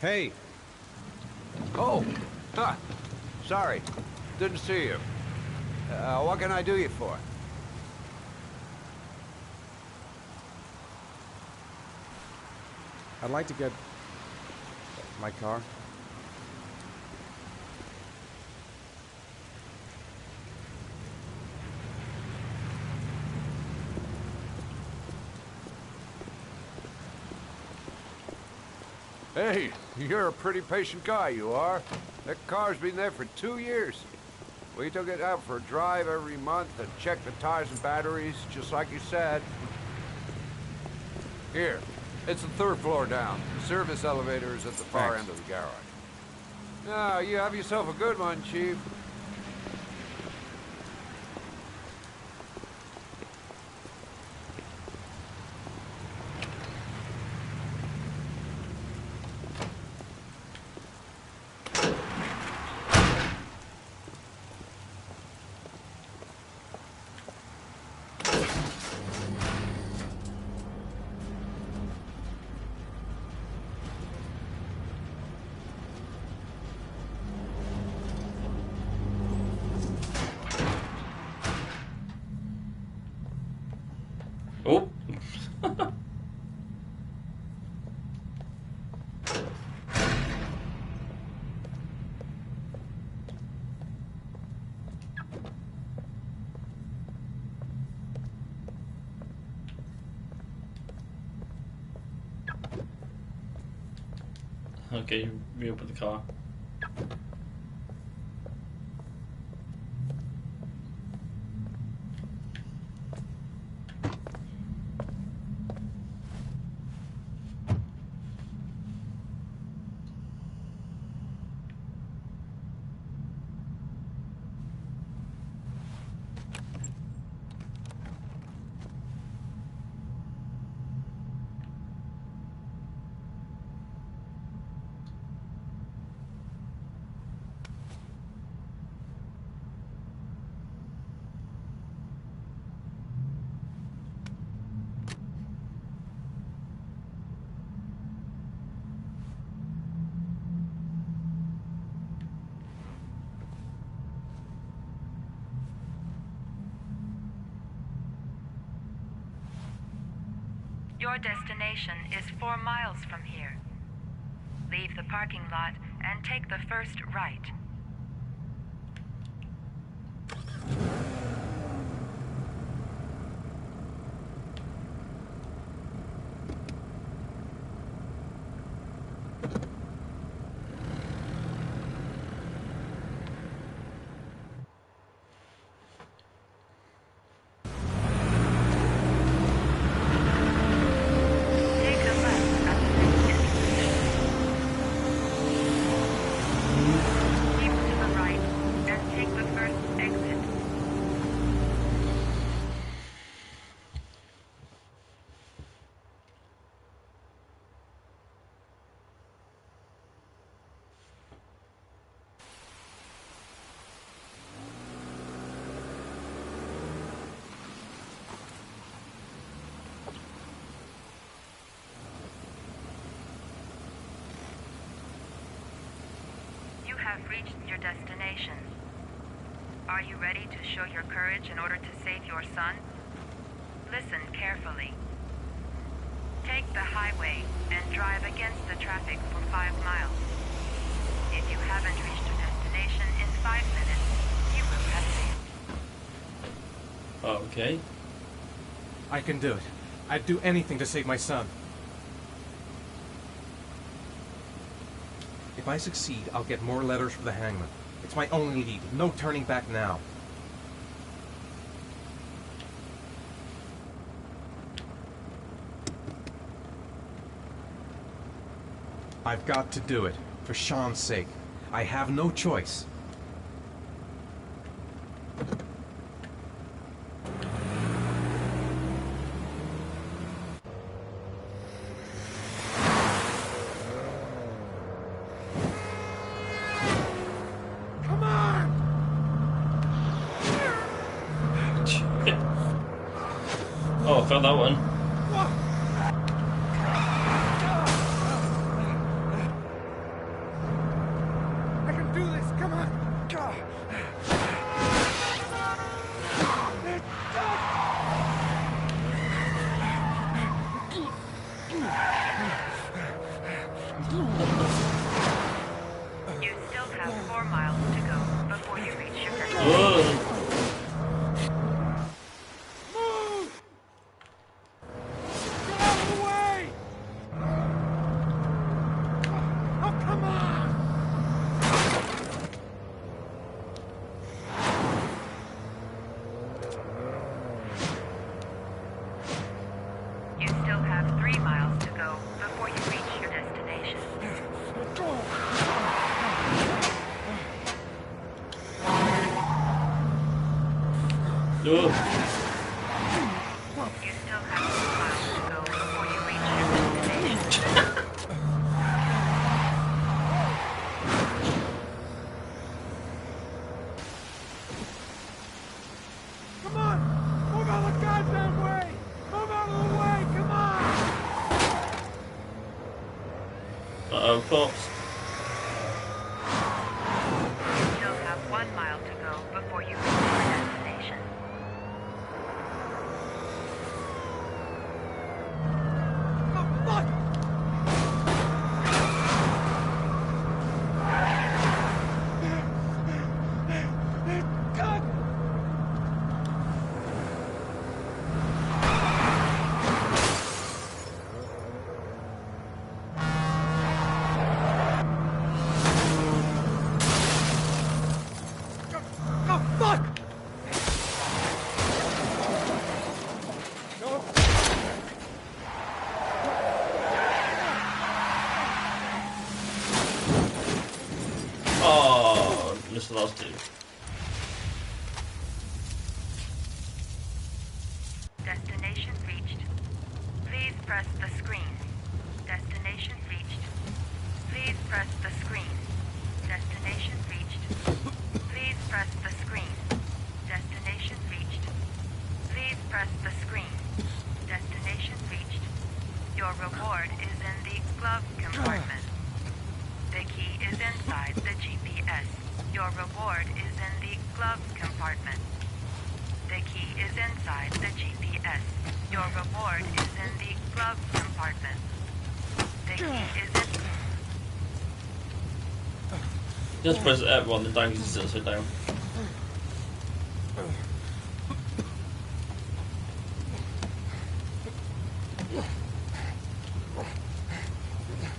J: Hey!
N: Oh! Huh. Sorry. Didn't see you. What can I do you for?
J: I'd like to get my car.
N: Hey, you're a pretty patient guy, you are. That car's been there for 2 years. We took it out for a drive every month and checked the tires and batteries, just like you said. Here, it's the 3rd floor down. The service elevator is at the far end of the garage. Now, you have yourself a good one, Chief.
A: Oh. Okay, reopen the car.
M: Your destination is 4 miles from here. Leave the parking lot and take the first right. Have reached your destination. Are you ready to show your courage in order to save your son? Listen carefully. Take the highway and drive against the traffic for 5 miles. If you haven't reached your destination in 5 minutes, you will have failed.
A: Okay.
J: I can do it. I'd do anything to save my son. If I succeed, I'll get more letters for the hangman. It's my only lead. No turning back now. I've got to do it. For Sean's sake. I have no choice.
R: Come on!
A: Oh, I found that one.
R: I can do this, come on!
K: You still have 4 miles to go before you reach your destination.
R: Move! Get out of the way! Oh, come on!
K: You still have 3 miles to go before you reach your destination.
A: Ugh.
K: You still have 2 miles to go before you reach your destination.
R: Come on! Move out of the goddamn way! Move out of the way! Come on!
A: Uh-oh, Pops.
K: You still have 1 mile to go before you reach your destination.
R: Oh, fuck!
A: Oh, missed the last two.
K: Destination reached. Please press the screen. Destination reached. Please press the screen. Destination reached. Please press the screen. Destination reached. Please press the screen. Destination reached. Your reward is in the glove compartment. The key is inside the GPS. Your reward is in the glove compartment. The key is inside the GPS. Your reward is in the glove compartment. The key is in...
A: Just press F1 and down because it's still sit down.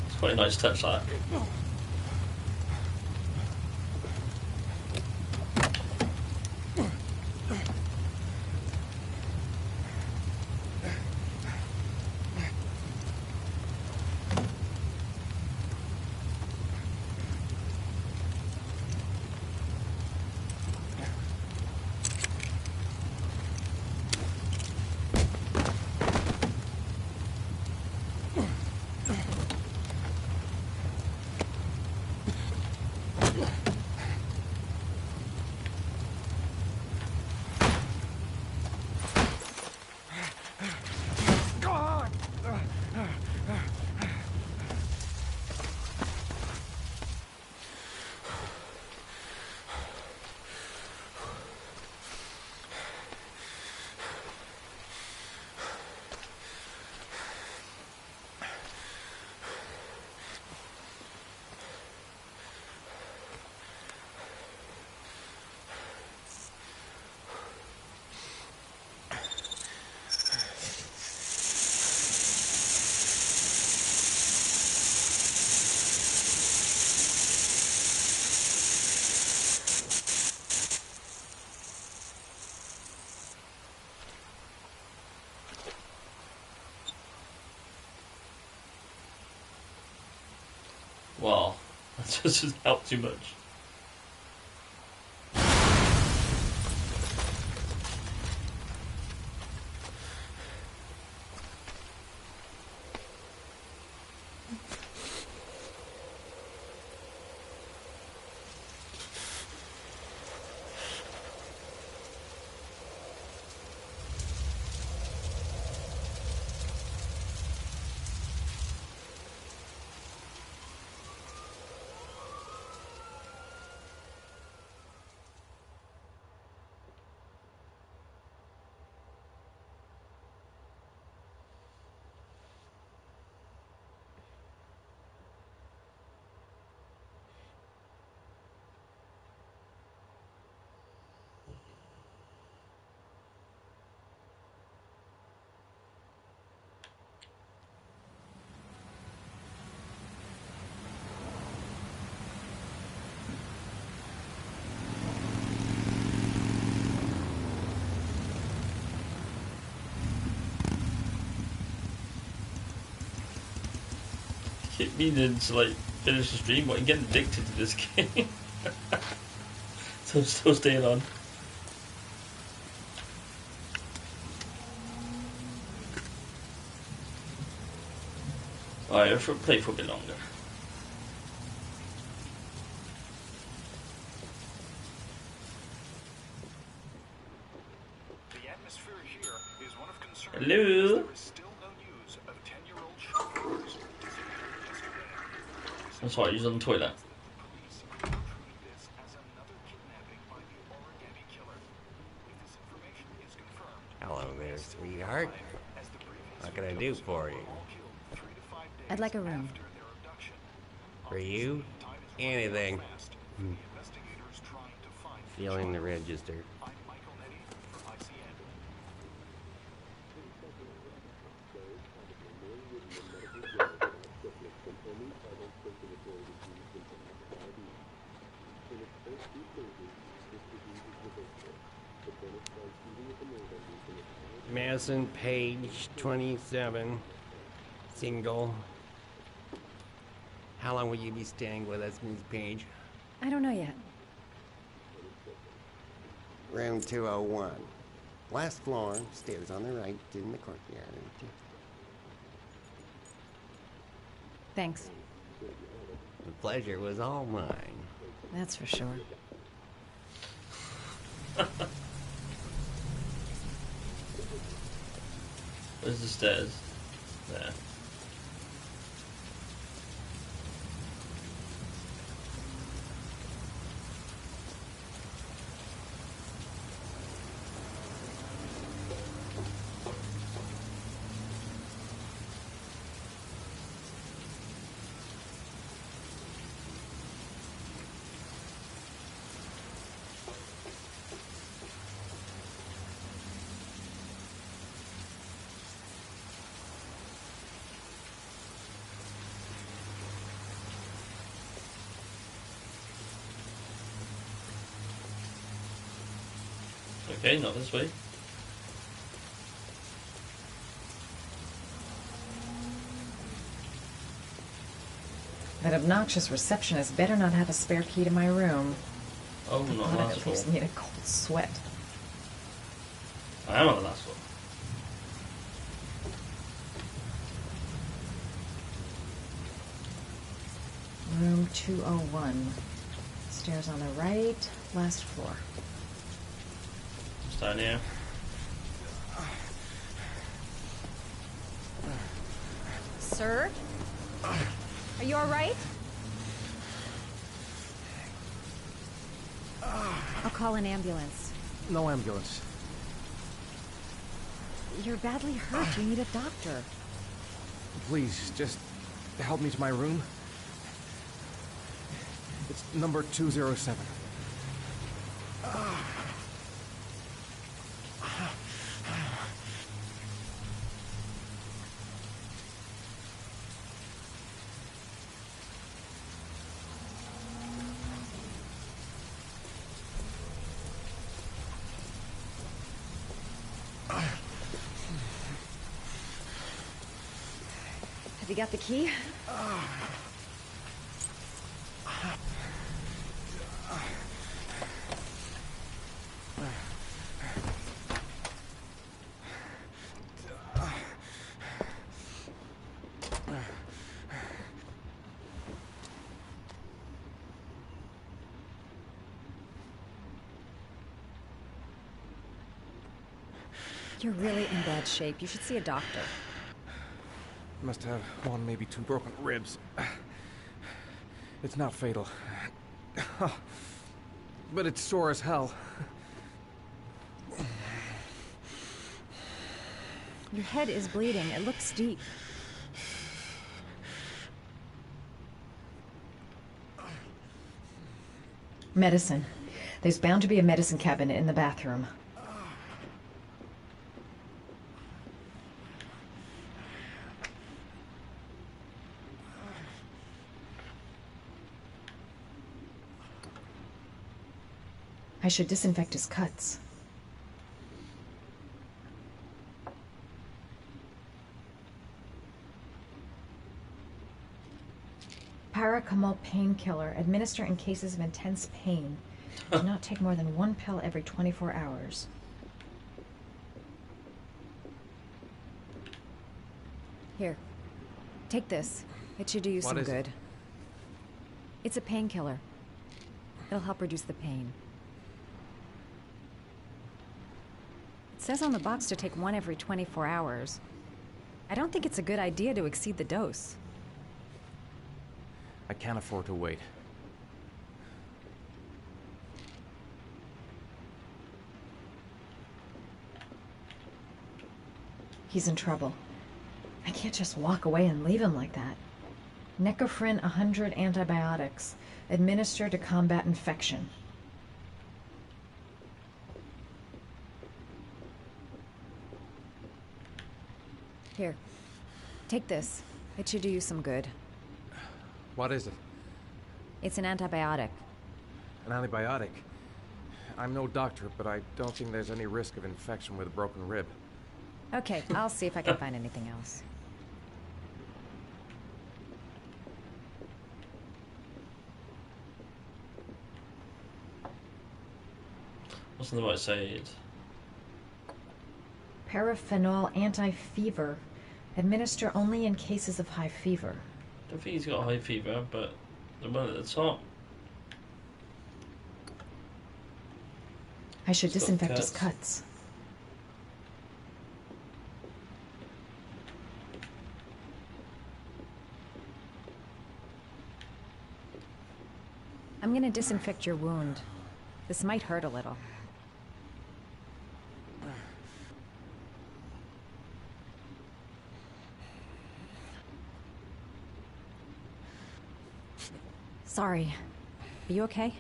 A: It's quite a nice touch, that. Doesn't help too much. Keep meaning to like finish the stream, but I'm getting addicted to this game. So I'm still staying on. Alright, I'll play for a bit longer.
F: The atmosphere here is one of concern.
A: Hello?
F: There is still no news of 10-year-old shoppers.
A: I'm sorry, he's on the toilet.
V: Hello there, sweetheart. What can I do for you?
S: I'd like a room.
V: For you? Anything. Feeling the register. Madison Page, 27, single. How long will you be staying with us, Ms. Page?
S: I don't know yet.
V: Room 201. Last floor, stairs on the right, in the courtyard.
S: Thanks.
V: The pleasure was all mine.
S: That's for sure.
A: Where's the stairs? There. Okay, not this way.
S: That obnoxious receptionist better not have a spare key to my room.
A: Oh,
S: The
A: not
S: thought of
A: last
S: it
A: floor.
S: leaves me in a cold sweat.
A: I am on the last floor.
S: Room 201. Stairs on the right, last floor.
A: It's down here.
E: Sir? Are you alright?
S: I'll call an ambulance.
R: No ambulance.
S: You're badly hurt. You need a doctor.
R: Please, just help me to my room. It's number 207.
S: Have you got the key? You're really in bad shape. You should see a doctor.
J: Must have one, maybe two broken ribs. It's not fatal. But it's sore as hell.
S: Your head is bleeding. It looks deep. Medicine. There's bound to be a medicine cabinet in the bathroom. I should disinfect his cuts. Paracetamol painkiller. Administer in cases of intense pain. Do not take more than 1 pill every 24 hours. Here. Take this. It should do you some good. It's a painkiller. It'll help reduce the pain. It says on the box to take 1 every 24 hours. I don't think it's a good idea to exceed the dose.
J: I can't afford to wait.
S: He's in trouble. I can't just walk away and leave him like that. Necophren 100 antibiotics. Administer to combat infection. Here. Take this. It should do you some good.
J: What is it?
S: It's an antibiotic.
J: An antibiotic? I'm no doctor, but I don't think there's any risk of infection with a broken rib.
S: Okay, I'll see if I can find anything else.
A: What's on the right side?
S: Paraphenol anti-fever. Administer only in cases of high fever.
A: I don't think he's got high fever, but the one at the top.
S: I should disinfect his cuts. I'm gonna disinfect your wound. This might hurt a little. Sorry. Are you okay?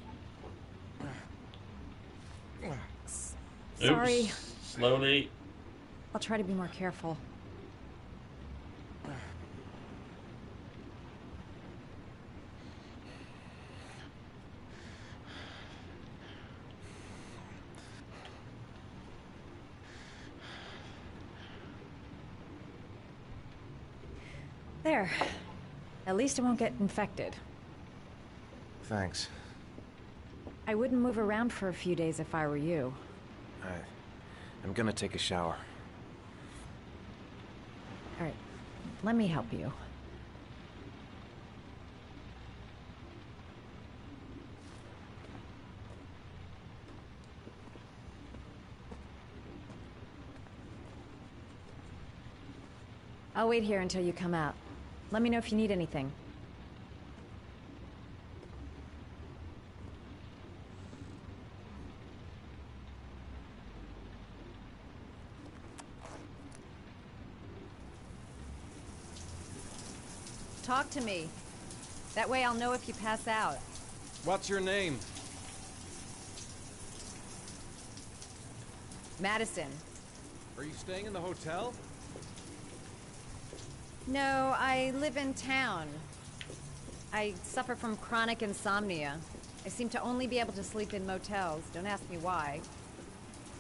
S: Sorry.
A: Oops. Slowly.
S: I'll try to be more careful. There. At least it won't get infected.
J: Thanks.
S: I wouldn't move around for a few days if I were you.
J: I'm gonna take a shower.
S: All right. Let me help you. I'll wait here until you come out. Let me know if you need anything. Talk to me. That way I'll know if you pass out.
J: What's your name?
S: Madison.
J: Are you staying in the hotel?
S: No, I live in town. I suffer from chronic insomnia. I seem to only be able to sleep in motels. Don't ask me why.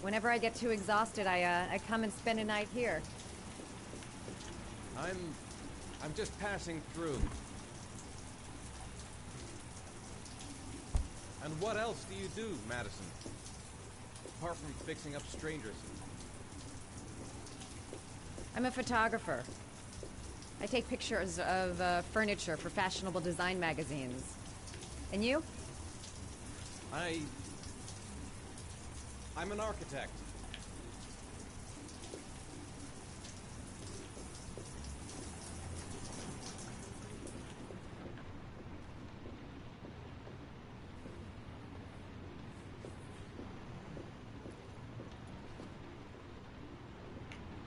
S: Whenever I get too exhausted, I come and spend a night here.
J: I'm just passing through. And what else do you do, Madison? Apart from fixing up strangers.
S: I'm a photographer. I take pictures of furniture for fashionable design magazines. And you?
J: I'm an architect.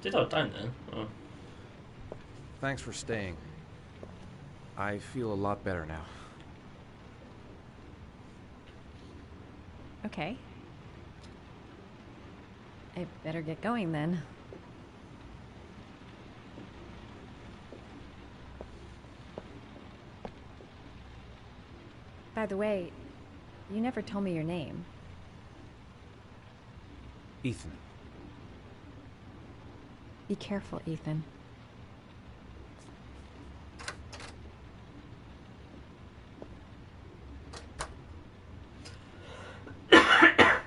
A: Did I down then? Oh.
J: Thanks for staying. I feel a lot better now.
S: Okay. I better get going then. By the way, you never told me your name.
J: Ethan.
S: Be careful, Ethan.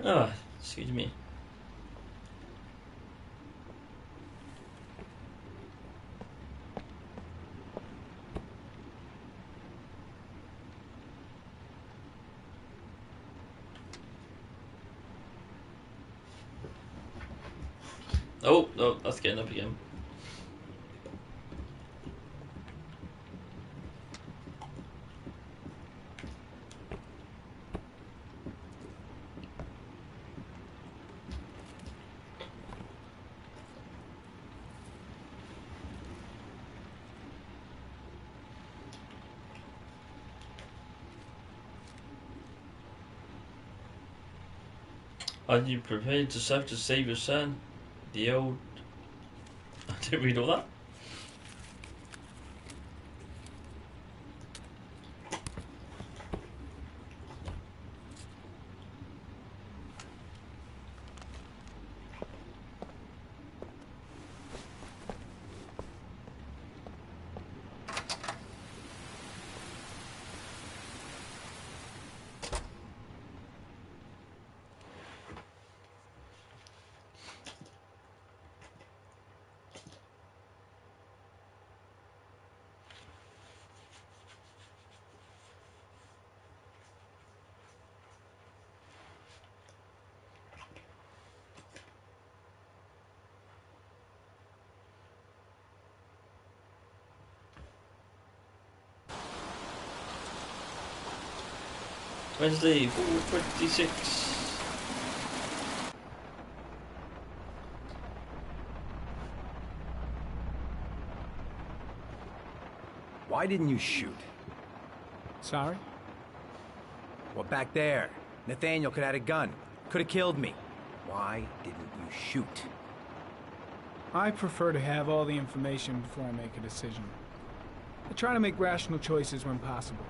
A: Oh, excuse me. Oh, no, that's getting up again. Are you prepared to suffer to save your son? The old... I didn't read all that. Wednesday, 4:26.
I: Why didn't you shoot?
H: Sorry?
I: Well, back there. Nathaniel could have had a gun. Could have killed me. Why didn't you shoot?
H: I prefer to have all the information before I make a decision. I try to make rational choices when possible.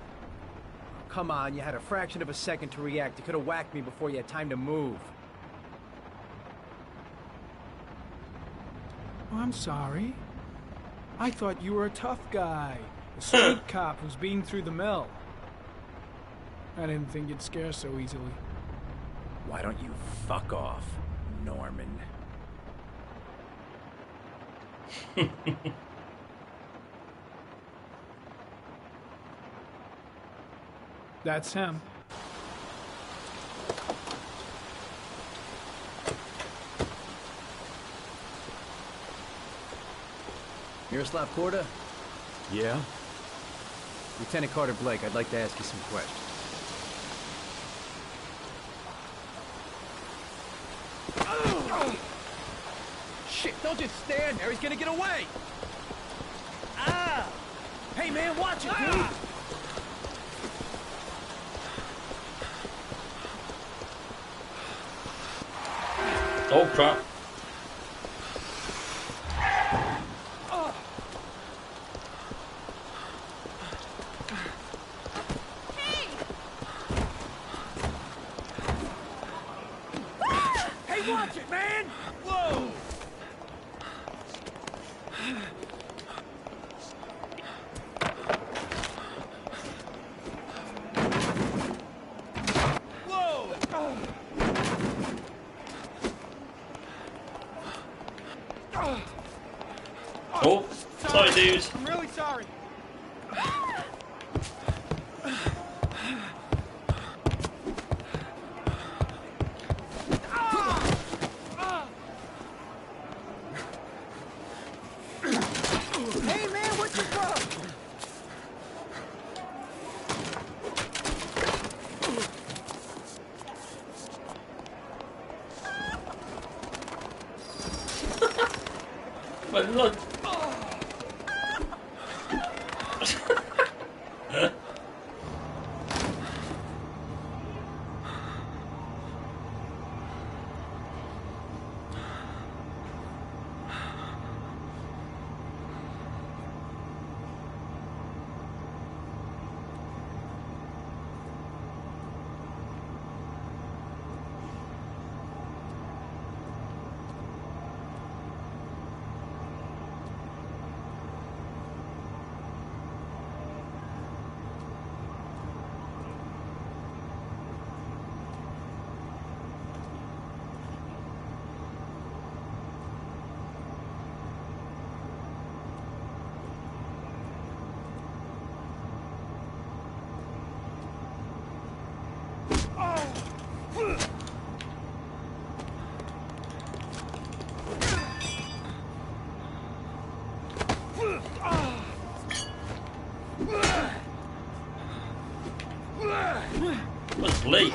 I: Come on, you had a fraction of a second to react. You could have whacked me before you had time to move.
H: Oh, I'm sorry. I thought you were a tough guy. A street cop who's been through the mill. I didn't think you'd scare so easily.
I: Why don't you fuck off, Norman?
H: That's him.
I: Miroslav Korda?
R: Yeah?
I: Lieutenant Carter Blake, I'd like to ask you some questions. Shit, don't just stand there. He's gonna get away. Ah! Hey, man, watch it, dude!
A: Oh, crap.
I: Hey, watch it, man! Whoa!
A: Oh, sorry, dude.
U: I'm really sorry. Hey man, where'd you go?
A: But look. What's late?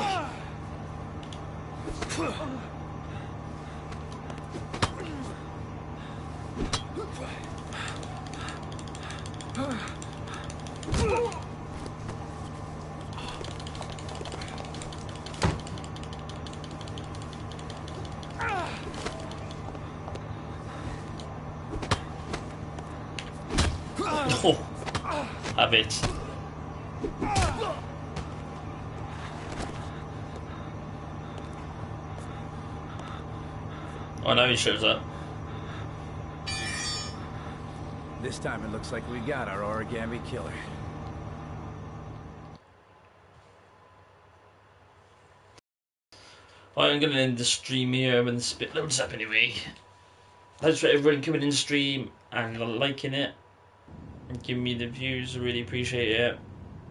A: Oh, have it. Oh, now he shows up.
U: This time it looks like we got our origami killer.
A: I'm gonna end the stream here when the spit loads up anyway. Thanks for everyone coming in the stream and liking it and giving me the views. I really appreciate it.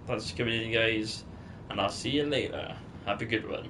A: Thanks for coming in, guys, and I'll see you later. Have a good one.